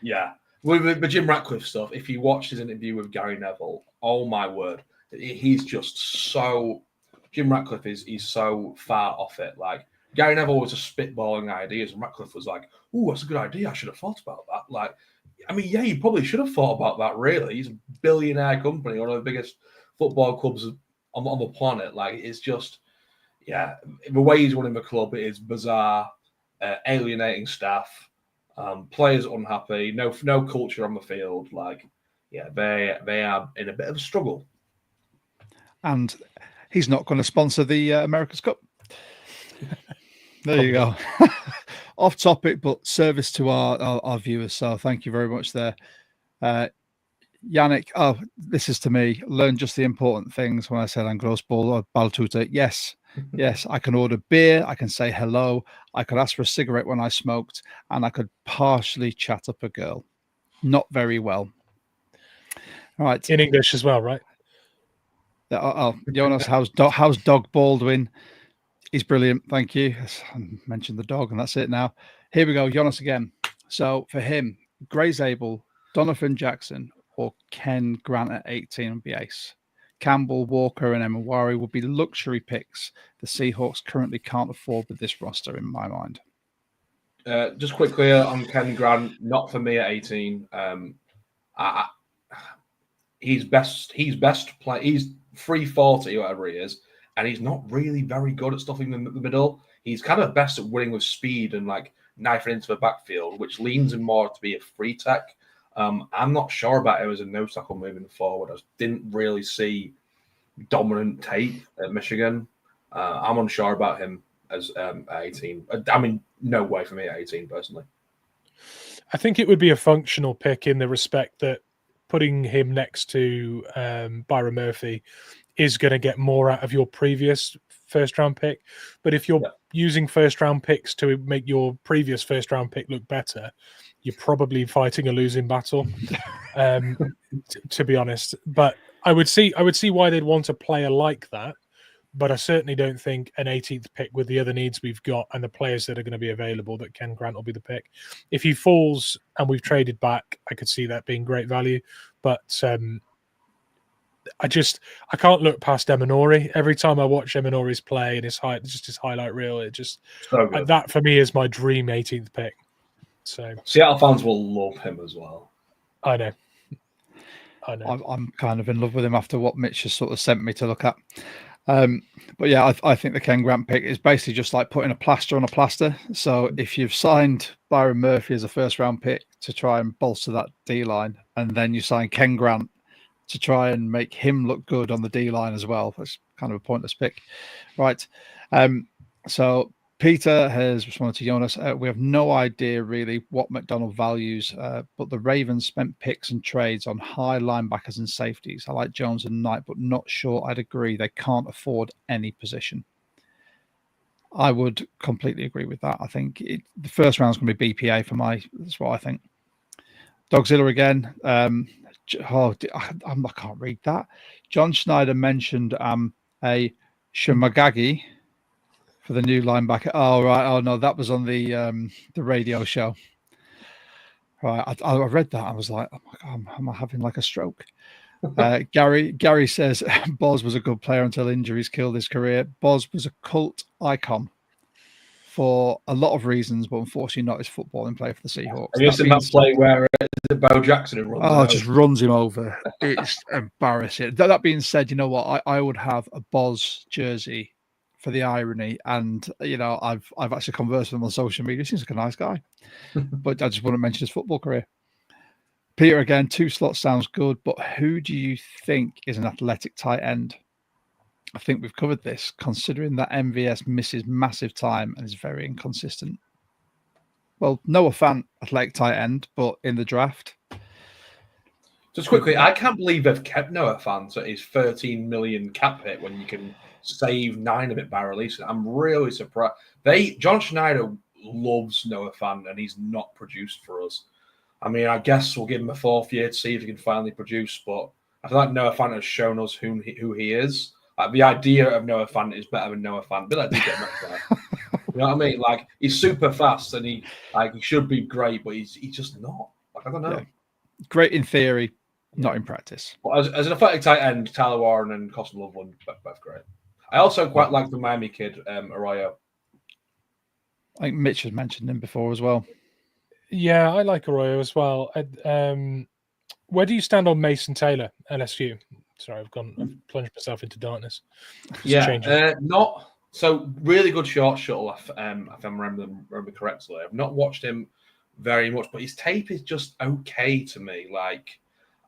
yeah. With the Jim Ratcliffe stuff, if you watch his interview with Gary Neville, oh my word, he's just so... Jim Ratcliffe is so far off it. Like, Gary Neville was just spitballing ideas, and Ratcliffe was like, "Oh, that's a good idea. I should have thought about that." Like, I mean, yeah, you probably should have thought about that, really. He's a billionaire company, one of the biggest football clubs on the planet. Like, it's just, yeah, the way he's running the club is bizarre, alienating staff, players unhappy, no culture on the field. Like, yeah, they are in a bit of a struggle. And he's not going to sponsor the America's Cup. There you go. Off topic, but service to our viewers. So thank you very much there. Yannick, this is to me. Learn just the important things when I said Anglos Ball or Baltuta. Yes, Yes, I can order beer. I can say hello. I could ask for a cigarette when I smoked, and I could partially chat up a girl. Not very well. All right. In English as well, right? Jonas, how's Dog Baldwin? He's brilliant. Thank you. I mentioned the dog, and that's it now. Here we go. Jonas again. So for him, Gray Zabel, Donovan Jackson, or Ken Grant at 18 would be ace. Campbell, Walker, and Emawari would be luxury picks the Seahawks currently can't afford with this roster, in my mind. Just quickly on Ken Grant, not for me at 18. He's best play. He's 340, whatever he is, and he's not really very good at stuffing in the middle. He's kind of best at winning with speed and like knifing into the backfield, which leans him more to be a free tech. I'm not sure about him as a nose tackle moving forward. I didn't really see dominant tape at Michigan. I'm unsure about him as 18. I mean, no way for me at 18 personally. I think it would be a functional pick in the respect that putting him next to Byron Murphy is going to get more out of your previous first-round pick. But if you're using first-round picks to make your previous first-round pick look better, you're probably fighting a losing battle, to be honest. But I would see why they'd want a player like that. But I certainly don't think an 18th pick with the other needs we've got and the players that are going to be available that Ken Grant will be the pick. If he falls and we've traded back, I could see that being great value. But I can't look past Eminori. Every time I watch Eminori's play and his highlight reel, it just that for me is my dream 18th pick. So Seattle fans will love him as well. I know. I'm kind of in love with him after what Mitch has sort of sent me to look at. But yeah, I think the Ken Grant pick is basically just like putting a plaster on a plaster. So if you've signed Byron Murphy as a first-round pick to try and bolster that D-line, and then you sign Ken Grant to try and make him look good on the D-line as well, that's kind of a pointless pick. Right. So Peter has responded to Jonas. We have no idea really what McDonald values, but the Ravens spent picks and trades on high linebackers and safeties. I like Jones and Knight, but not sure I'd agree they can't afford any position. I would completely agree with that. I think the first round is going to be BPA for that's what I think. Dogzilla again. I can't read that. John Schneider mentioned a Shimagagi for the new linebacker. Oh, right. Oh, no, that was on the radio show. Right. I read that. I was like, oh, my God, am I having like a stroke? Gary says Boz was a good player until injuries killed his career. Boz was a cult icon for a lot of reasons, but unfortunately not his footballing play for the Seahawks. Have you seen that play where Bo Jackson runs just runs him over? It's embarrassing. That being said, you know what? I would have a Boz jersey for the irony, and I've actually conversed with him on social media. He seems like a nice guy, but I just want to mention his football career. Peter again, 2 slots sounds good, but who do you think is an athletic tight end? I think we've covered this, considering that MVS misses massive time and is very inconsistent. Well, Noah Fant, athletic tight end, but in the draft. Just quickly, I can't believe they've kept Noah Fant at his 13 million cap hit when you can save 9 of it by releasing. I'm really surprised. John Schneider loves Noah Fant, and he's not produced for us. I mean, I guess we'll give him a 4th year to see if he can finally produce, but I feel like Noah Fant has shown us who he is. Like, the idea of Noah Fant is better than Noah Fant. But you know what I mean? Like, he's super fast and he should be great, but he's just not. Like, I don't know. Yeah. Great in theory, not in practice. But as an athletic tight end, Tyler Warren and Costin Loveland, both great. I also quite like the Miami kid, Arroyo. I think Mitch has mentioned him before as well. Yeah, I like Arroyo as well. Where do you stand on Mason Taylor, LSU? Sorry, I've plunged myself into darkness. Not so really good short shuttle. If I remember correctly, I've not watched him very much, but his tape is just okay to me. Like,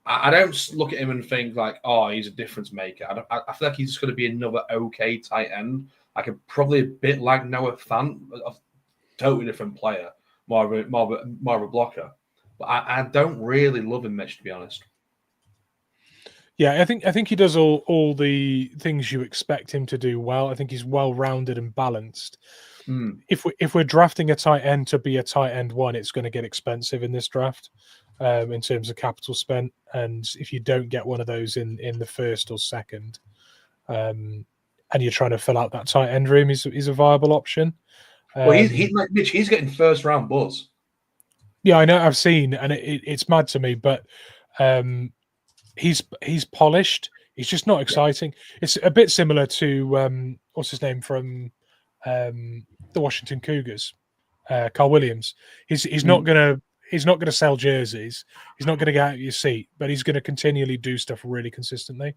I don't look at him and think like, oh, he's a difference maker. I feel like he's just going to be another okay tight end. Like probably a bit like Noah Fant, a totally different player, more of a blocker. But I don't really love him much, to be honest. Yeah, I think he does all the things you expect him to do well. I think he's well rounded and balanced. If we're drafting a tight end to be a tight end one, it's going to get expensive in this draft in terms of capital spent. And if you don't get one of those in the first or second, and you're trying to fill out that tight end room, is a viable option. Well, he's like Mitch. He's getting first round buzz. Yeah, I know. I've seen, and it's mad to me, but he's polished. He's just not exciting. It's a bit similar to what's his name from the Washington Cougars, Carl Williams. He's not gonna sell jerseys. He's not gonna get out of your seat, but he's gonna continually do stuff really consistently.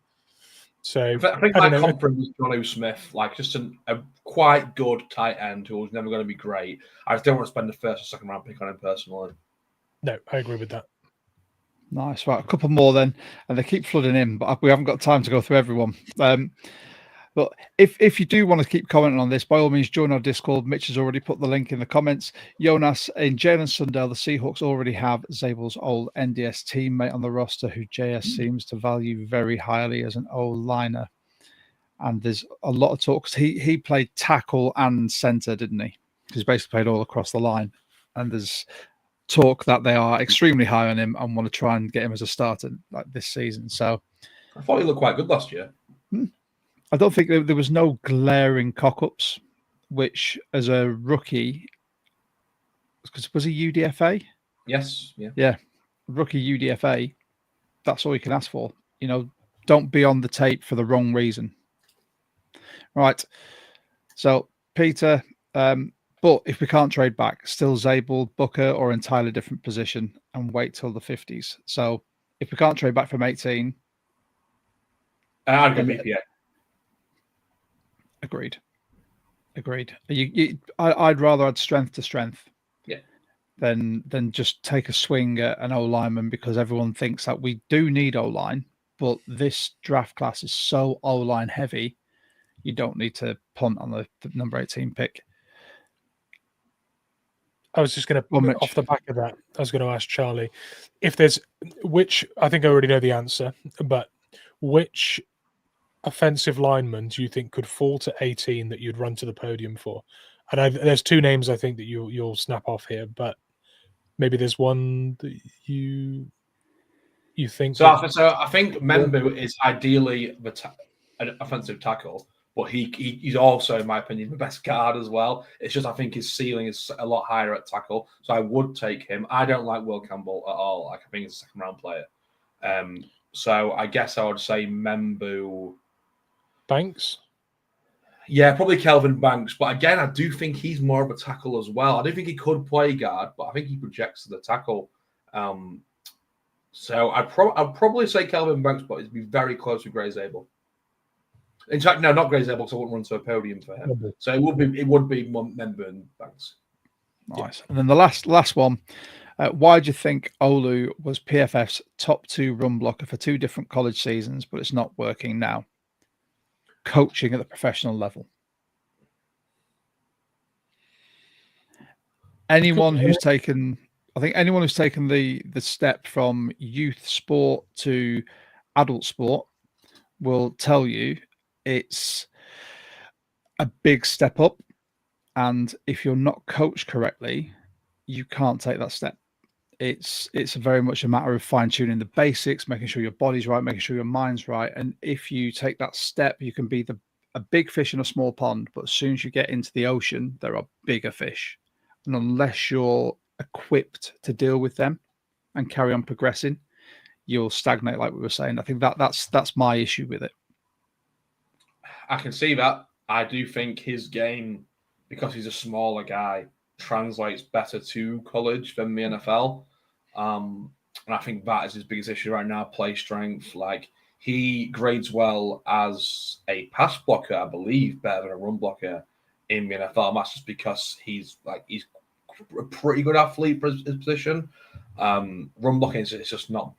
So I think my comfort is Johnny Smith, like just a quite good tight end who's never going to be great. I just don't want to spend the first or second round pick on him personally. No, I agree with that. Nice. Right, a couple more then, and they keep flooding in, but we haven't got time to go through everyone. But if you do want to keep commenting on this, by all means, join our Discord. Mitch has already put the link in the comments. Jonas, in Jalen Sundell, the Seahawks already have Zabel's old NDS teammate on the roster who JS seems to value very highly as an O-liner. And there's a lot of talk. He played tackle and center, didn't he? He's basically played all across the line. And there's talk that they are extremely high on him and want to try and get him as a starter like this season. So I thought he looked quite good last year. I don't think there was no glaring cock-ups, which as a rookie, was he UDFA? Yes. Yeah. Rookie UDFA, that's all you can ask for. You know, don't be on the tape for the wrong reason. Right. So, Peter, but if we can't trade back, still Zabel, Booker, or entirely different position and wait till the 50s. So, if we can't trade back from 18... I'd go BPA. Agreed. I'd rather add strength to strength, than just take a swing at an O lineman because everyone thinks that we do need O line, but this draft class is so O line heavy, you don't need to punt on the number 18 pick. I was just going to off the back of that. I was going to ask Charlie if there's I think I already know the answer, but which offensive lineman do you think could fall to 18 that you'd run to the podium for? And there's two names I think that you'll snap off here, but maybe there's one that you think. So I think Membu is ideally an offensive tackle, but he's also, in my opinion, the best guard as well. It's just I think his ceiling is a lot higher at tackle, so I would take him. I don't like Will Campbell at all. Like I think he's a second round player. So I guess I would say Membu. Banks? Yeah, probably Kelvin Banks. But again, I do think he's more of a tackle as well. I don't think he could play guard, but I think he projects to the tackle. So I'd probably say Kelvin Banks, but it'd be very close with Gray Zabel. In fact, no, not Gray Zabel, because I wouldn't run to a podium for him. Mm-hmm. So it would be Member and Banks. Nice. Yeah. And then the last one. Why do you think Olu was PFF's top 2 run blocker for 2 different college seasons, but it's not working now? Coaching at the professional level. Anyone who's taken the step from youth sport to adult sport will tell you it's a big step up. And if you're not coached correctly, you can't take that step. It's very much a matter of fine-tuning the basics, making sure your body's right, making sure your mind's right. And if you take that step, you can be a big fish in a small pond. But as soon as you get into the ocean, there are bigger fish. And unless you're equipped to deal with them and carry on progressing, you'll stagnate, like we were saying. I think that's my issue with it. I can see that. I do think his game, because he's a smaller guy, translates better to college than the NFL. And I think that is his biggest issue right now, play strength. Like, he grades well as a pass blocker, I believe, better than a run blocker in the NFL. And that's just because he's a pretty good athlete for his position. Run blocking is just not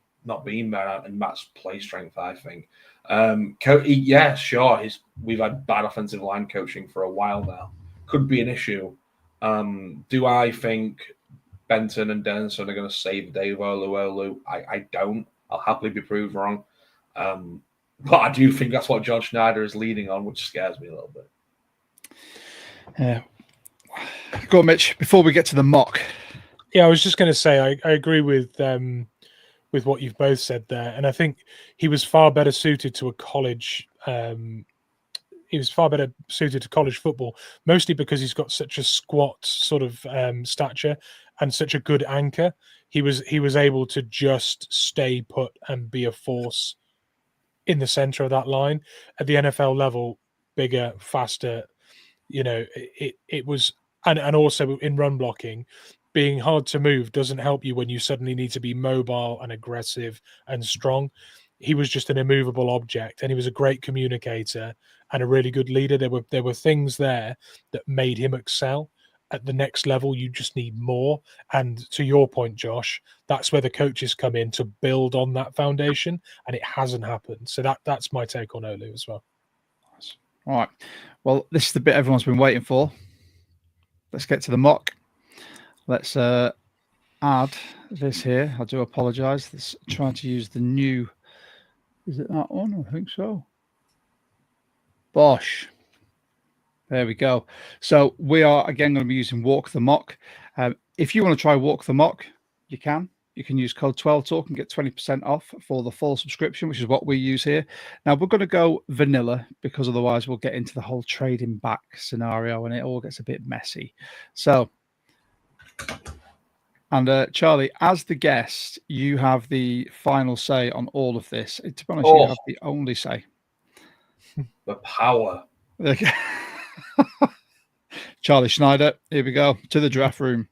being there, and Matt's play strength, I think. Yeah, sure. We've had bad offensive line coaching for a while now. Could be an issue. Do I think Benton and Denison are going to save Dave Olu? I don't. I'll happily be proved wrong. But I do think that's what John Schneider is leading on, which scares me a little bit. Yeah. Go on, Mitch, before we get to the mock. Yeah, I was just going to say I agree with what you've both said there, and I think he was far better suited to a college. He was far better suited to college football, mostly because he's got such a squat sort of stature and such a good anchor. He was able to just stay put and be a force in the center of that line. At the NFL level, bigger, faster. It was, and also in run blocking, being hard to move doesn't help you when you suddenly need to be mobile and aggressive and strong. He was just an immovable object, and he was a great communicator and a really good leader. There were things there that made him excel. At the next level, you just need more. And to your point, Josh, that's where the coaches come in to build on that foundation, and it hasn't happened. So that's my take on Olu as well. All right. Well, this is the bit everyone's been waiting for. Let's get to the mock. Let's add this here. I do apologize. Let's try to use the new. Is it that one? I think so. Bosh. There we go. So we are again going to be using Walk the Mock. If you want to try Walk the Mock, you can. You can use code 12Talk and get 20% off for the full subscription, which is what we use here. Now, we're going to go vanilla because otherwise we'll get into the whole trading back scenario and it all gets a bit messy. So, and Charlie, as the guest, you have the final say on all of this. To be honest, you have the only say. The power. Okay. Charlie Schneider, here we go, to the draft room.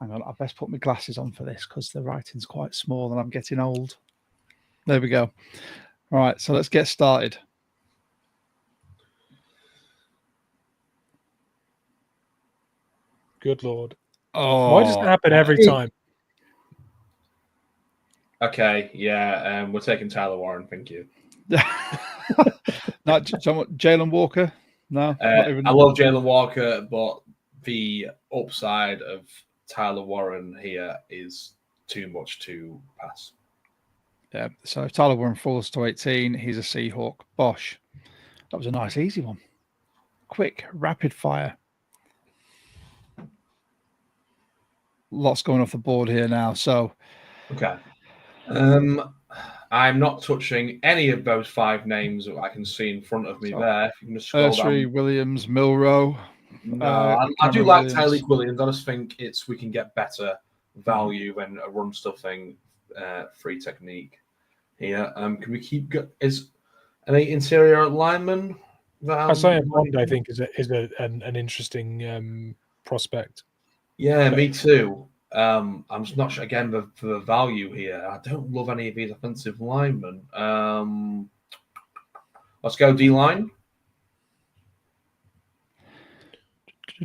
Hang on, I best put my glasses on for this because the writing's quite small and I'm getting old. There we go. All right, so let's get started. Good Lord. Oh, why does it happen every time? Okay, yeah, we're taking Tyler Warren, thank you. Not Jalen Walker? No. I love Jalen Walker, but the upside of Tyler Warren here is too much to pass. Yeah, so if Tyler Warren falls to 18, he's a Seahawk. Bosh. That was a nice, easy one. Quick, rapid fire. Lots going off the board here now. So, okay. I'm not touching any of those 5 names that I can see in front of me there. If you can just scroll down. Williams, Milrow. No, I do like Tyreek Williams. I just think we can get better value when a run stuffing free technique here. Can we keep is any interior lineman? Isaiah Bond, I think, is an interesting prospect. Yeah, me too. I'm just not sure again for the value here. I don't love any of these offensive linemen. Let's go D line.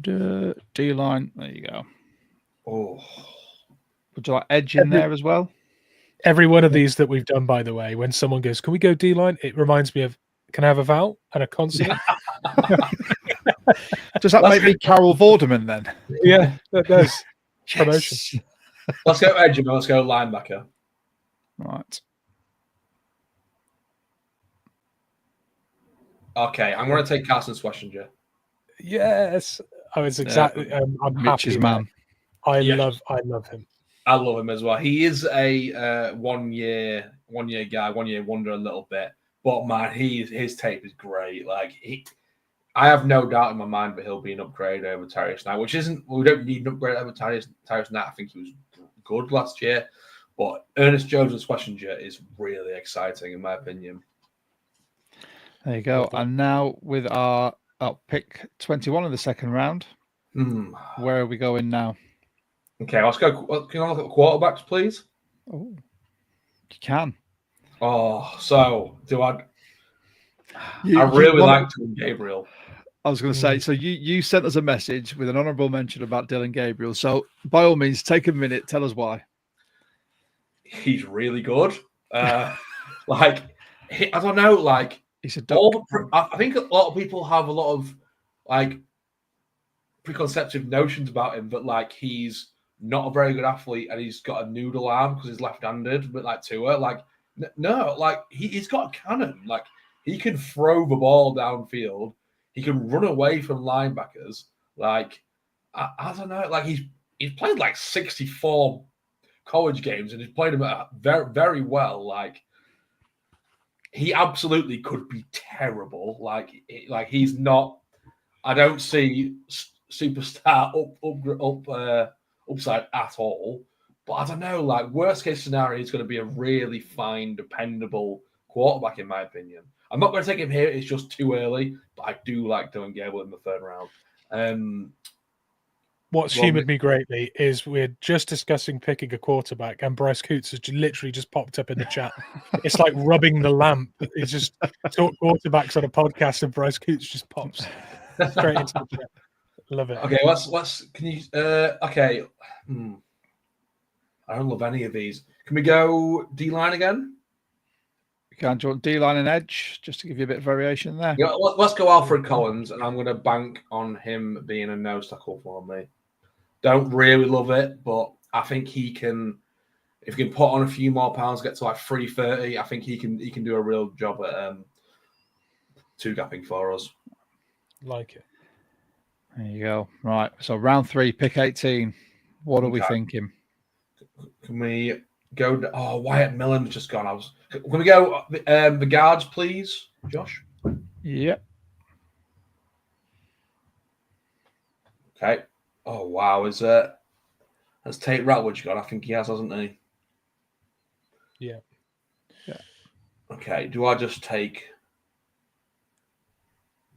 D line. There you go. Oh, would you like edge in there as well? Every one of these that we've done, by the way, when someone goes, "Can we go D line?" It reminds me of, "Can I have a vowel and a consonant?" Does that make me Carol Vorderman then? Yeah, that does. Yes. Promotion. Let's go edge and let's go linebacker. Right. Okay, I'm going to take Carson Schwarzenegger. Yes, I was exactly. I'm Mitch's happy. Man. I love him. I love him as well. He is a one year guy, 1 year wonder a little bit, but man, his tape is great. Like I have no doubt in my mind that he'll be an upgrade over Tyrese Knight, which isn't. We don't need an upgrade over Tyrese Knight. I think he was good last year, but Ernest Jones and Schwarzenegger is really exciting in my opinion. There you go. And now with our pick 21 in the second round, where are we going now? Okay, let's go. Can I look at quarterbacks, please? Oh, you can. Oh, so do I? I really like Dylan Gabriel. I was going to say, so you sent us a message with an honourable mention about Dylan Gabriel. So by all means, take a minute. Tell us why. He's really good. I don't know. Like he's a I think a lot of people have a lot of like preconceptive notions about him, but like he's not a very good athlete and he's got a noodle arm because he's left-handed, but like Tua, like No, like he's got a cannon. Like he can throw the ball downfield. He can run away from linebackers. Like I don't know. Like he's played like 64 college games and he's played them very very well. Like he absolutely could be terrible. Like he's not. I don't see superstar upside at all. But I don't know. Like worst case scenario, he's going to be a really fine, dependable quarterback, in my opinion. I'm not going to take him here. It's just too early. But I do like Dylan Gable in the third round. What's humoured me greatly is we're just discussing picking a quarterback, and Bryce Coots has literally just popped up in the chat. It's like rubbing the lamp. It's just talk quarterbacks on a podcast, and Bryce Coots just pops straight into the chat. Love it. Okay, let's. Can you? Okay. I don't love any of these. Can we go D-line again? We can. Do you want D-line and edge, just to give you a bit of variation there? Yeah, let's go Alfred Collins, and I'm going to bank on him being a nose tackle for me. Don't really love it, but I think he can. If he can put on a few more pounds, get to like 330, I think he can do a real job at two gapping for us. Like it. There you go. Right. So round 3, pick 18. What are we thinking? Can we go? Oh, Wyatt Millen's just gone. Can we go the guards, please, Josh? Yep. Okay. Oh wow, has Tate Ratledge gone? I think he has, hasn't he? Yeah. Okay. Do I just take?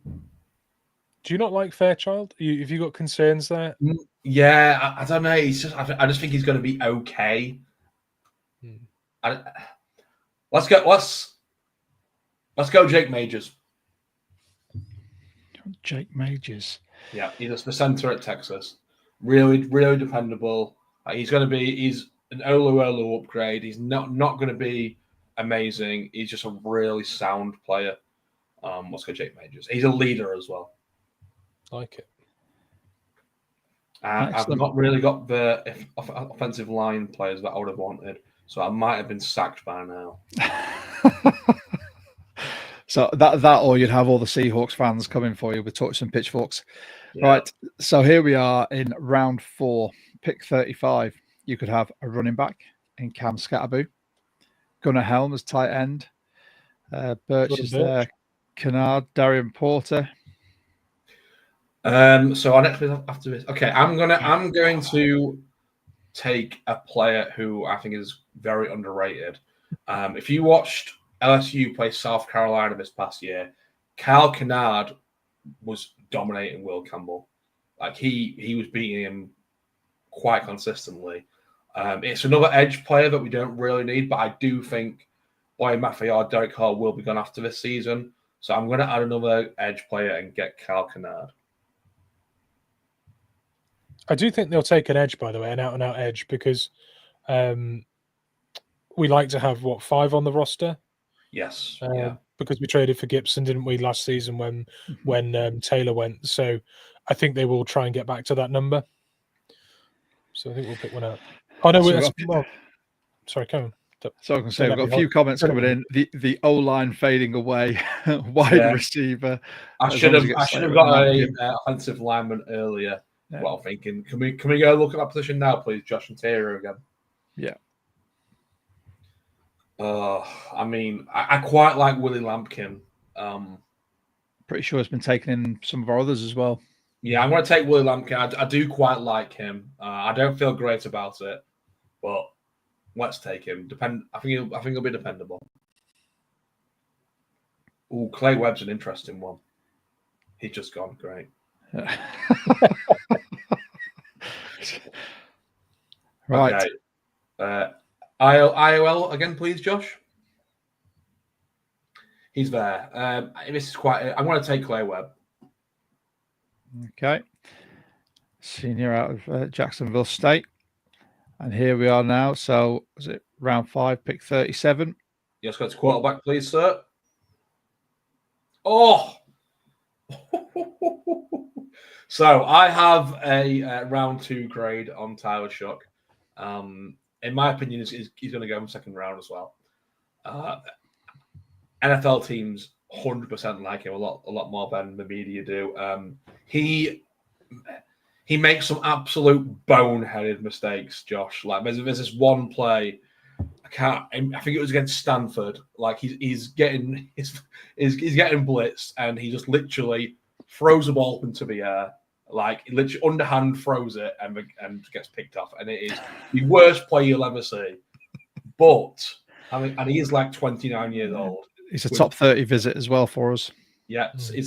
Do you not like Fairchild? Have you got concerns there? Yeah, I don't know. I just think he's going to be okay. Let's go Jake Majors. Jake Majors. Yeah, he's the center at Texas. Really, really dependable. He's an Olu upgrade. He's not going to be amazing. He's just a really sound player. Let's go Jake Majors. He's a leader as well. Like it. I've not really got the offensive line players that I would have wanted, so I might have been sacked by now. So that or you'd have all the Seahawks fans coming for you with torches and pitchforks. Yeah. Right. So here we are in round 4, pick 35. You could have a running back in Cam Scatterboo, Gunnar Helm as tight end, Birch is there, Kennard, Darian Porter. So our next bit after this. Okay, I'm going to take a player who I think is very underrated. If you watched LSU play South Carolina this past year, Kyle Kennard was dominating Will Campbell. Like he was beating him quite consistently. It's another edge player that we don't really need, but I do think Boy Maffei, Derek Hall will be gone after this season. So I'm going to add another edge player and get Kyle Kennard. I do think they'll take an edge, by the way, an out-and-out edge, because we like to have, 5 on the roster? Yes. Because we traded for Gibson, didn't we, last season when Taylor went. So I think they will try and get back to that number. So I think we'll pick one out. Oh, no, sorry, come on. So I can say we've got a few comments coming in. The O-line fading away, wide receiver. I should have got an offensive lineman earlier. Yeah. Well, I'm thinking, can we go look at that position now, please, Josh and Taylor again? Yeah. I mean, I quite like Willie Lampkin. Pretty sure it's been taken in some of our others as well. Yeah, I'm going to take Willie Lampkin. I do quite like him. I don't feel great about it, but let's take him. I think he'll be dependable. Oh, Clay Webb's an interesting one. He's just gone. Great. Right. Okay. IOL again, please, Josh. He's there. This is quite. I'm going to take Clay Webb. Okay. Senior out of Jacksonville State. And here we are now. So, is it round 5, pick 37? Yes, go to quarterback, please, sir. Oh! So, I have a round 2 grade on Tyler Shough. In my opinion, he's going to go in the second round as well. NFL teams 100% like him a lot more than the media do. He makes some absolute boneheaded mistakes, Josh. Like there's this one play, I think it was against Stanford. Like he's getting blitzed, and he just literally throws the ball up into the air, like literally underhand throws it and gets picked off. And it is the worst play you'll ever see. But and he is like 29 years old. He's a top 30 visit as well for us. Yeah, he's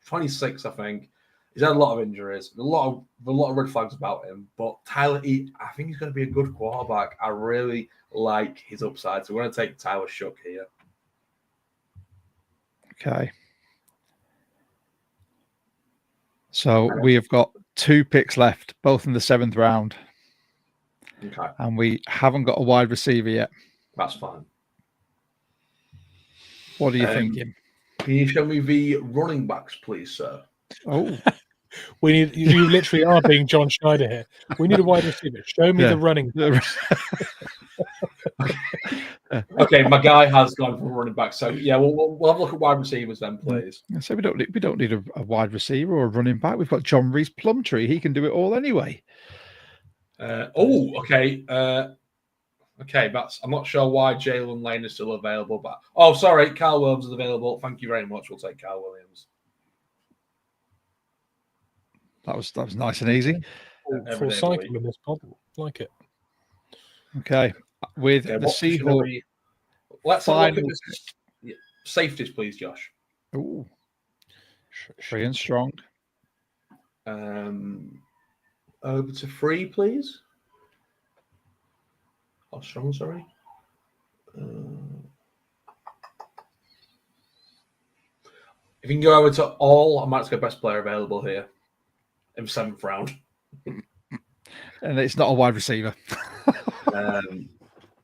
26, I think. He's had a lot of injuries, a lot of red flags about him. But Tyler, I think he's going to be a good quarterback. I really like his upside. So we're going to take Tyler Shook here. Okay. So we have got 2 picks left, both in the 7th round. Okay. And we haven't got a wide receiver yet. That's fine. What are you thinking? Can you show me the running backs, please, sir? Oh. You literally are being John Schneider here. We need a wide receiver. Show me the running backs. Okay, my guy has gone for running back. So yeah, we'll have a look at wide receivers then, please. So we don't need a wide receiver or a running back. We've got John Reese Plumtree. He can do it all anyway. Okay. Okay, I'm not sure why Jalen Lane is still available, but sorry, Kyle Williams is available. Thank you very much. We'll take Kyle Williams. That was nice and easy. Full cycle in this pod. Like it. Okay. With the Seahawks. Let's have a look at this. Safeties, please, Josh. Ooh. Free and strong. Over to 3, please. Oh, strong, sorry. If you can go over to all, I might just go best player available here in the 7th round. And it's not a wide receiver. I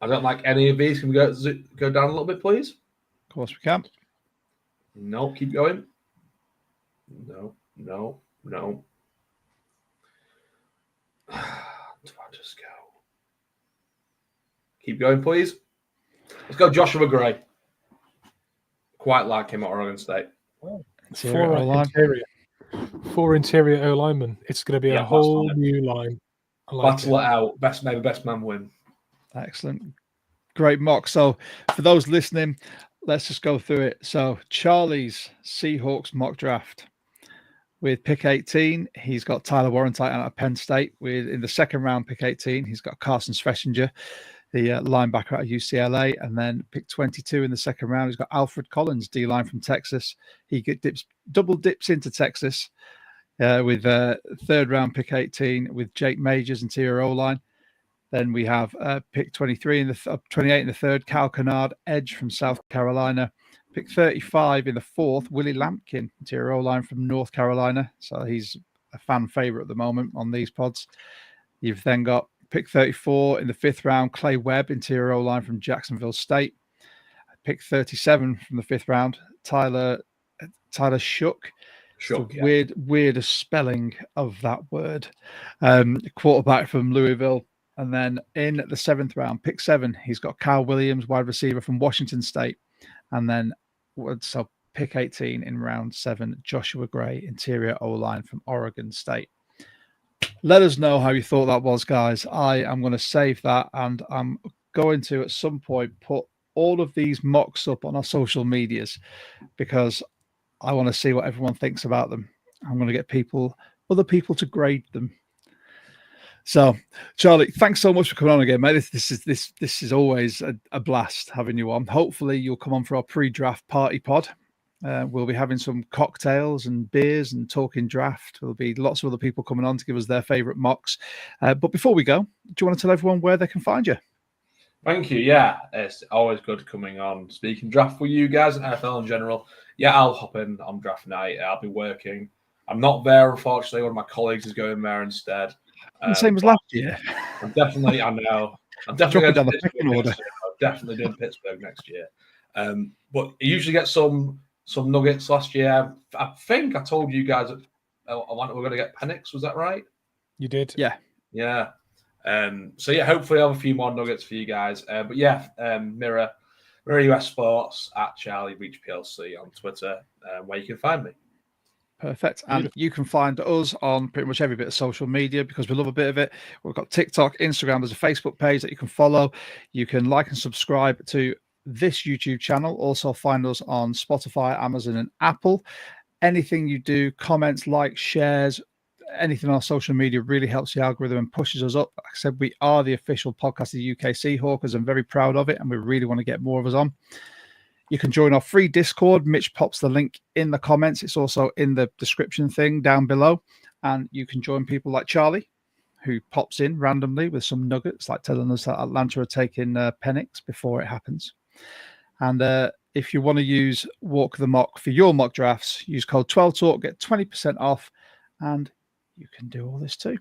don't like any of these. Can we go down a little bit, please? Of course we can. No, keep going. No. Do I just go? Keep going, please. Let's go Joshua Gray. Quite like him at Oregon State. Four interior O linemen. It's going to be a whole new line. Battle it out. Best man win. Excellent. Great mock. So for those listening, let's just go through it. So Charlie's Seahawks mock draft. With pick 18, he's got Tyler Warrentine out of Penn State. In the 2nd round, pick 18, he's got Carson Schlesinger, the linebacker out of UCLA. And then pick 22 in the 2nd round, he's got Alfred Collins, D-line from Texas. He double dips into Texas with 3rd round, pick 18, with Jake Majors, interior O-line. Then we have pick 23 in the 28 in the 3rd, Cal Kennard, edge from South Carolina. Pick 35 in the 4th, Willie Lampkin, interior O-line from North Carolina. So he's a fan favorite at the moment on these pods. You've then got pick 34 in the 5th round, Clay Webb, interior O-line from Jacksonville State. Pick 37 from the 5th round, Tyler Shook. Weirder spelling of that word. Quarterback from Louisville. And then in the 7th round, pick 7, he's got Kyle Williams, wide receiver from Washington State. And then so pick 18 in round 7, Joshua Gray, interior O-line from Oregon State. Let us know how you thought that was, guys. I am going to save that, and I'm going to at some point put all of these mocks up on our social medias because I want to see what everyone thinks about them. I'm going to get other people to grade them. So, Charlie, thanks so much for coming on again, mate. This is always a blast having you on. Hopefully, you'll come on for our pre-draft party pod. We'll be having some cocktails and beers and talking draft. There'll be lots of other people coming on to give us their favourite mocks. But before we go, do you want to tell everyone where they can find you? Thank you. Yeah, it's always good coming on, speaking draft with you guys and NFL in general. Yeah, I'll hop in on draft night. I'll be working. I'm not there, unfortunately. One of my colleagues is going there instead. The same as last year. I know. I'm definitely going to Pittsburgh next year. I'm definitely doing Pittsburgh next year. But I usually get some nuggets last year. I think I told you guys that we're going to get Penix. Was that right? You did. Yeah. Yeah. So yeah, hopefully I'll have a few more nuggets for you guys. But yeah, Mirror, Mirror U.S Sports at Charlie Reach PLC on Twitter, where you can find me. Perfect. And you can find us on pretty much every bit of social media because we love a bit of it. We've got TikTok, Instagram. There's a Facebook page that you can follow. You can like and subscribe to this YouTube channel. Also find us on Spotify, Amazon, and Apple. Anything you do, comments, likes, shares, anything on our social media really helps the algorithm and pushes us up. Like I said, we are the official podcast of the UK Seahawkers. I'm very proud of it, and we really want to get more of us on. You can join our free Discord. Mitch pops the link in the comments. It's also in the description thing down below. And you can join people like Charlie, who pops in randomly with some nuggets, like telling us that Atlanta are taking Penix before it happens. And if you want to use Walk the Mock for your mock drafts, use code 12Talk, get 20% off, and you can do all this too.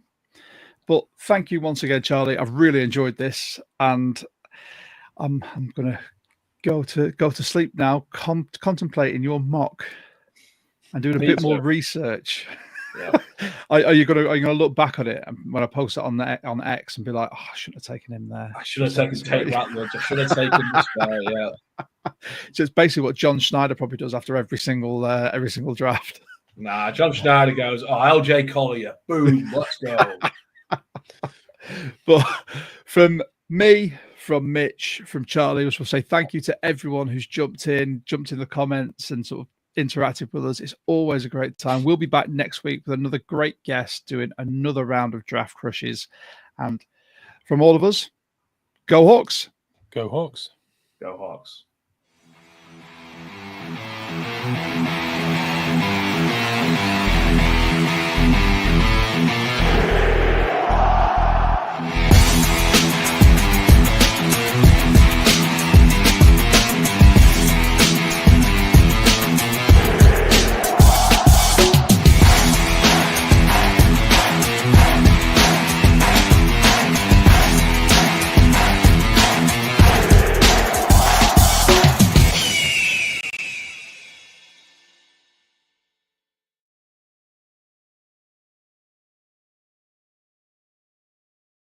But thank you once again, Charlie. I've really enjoyed this, and I'm going to go to sleep now, contemplating your mock and doing a bit more research. Yeah. Are you gonna look back on it when I post it on X and be like, oh, I shouldn't have taken him there. I should have taken Tate Ratledge. I should have taken this guy. Yeah. So it's basically what John Schneider probably does after every single draft. Nah, John Schneider goes, oh, LJ Collier, boom, let's go. But from me, from Mitch, from Charlie, I just want to say thank you to everyone who's jumped in the comments and sort of interacted with us. It's always a great time. We'll be back next week with another great guest doing another round of draft crushes. And from all of us, go Hawks. Go Hawks. Go Hawks.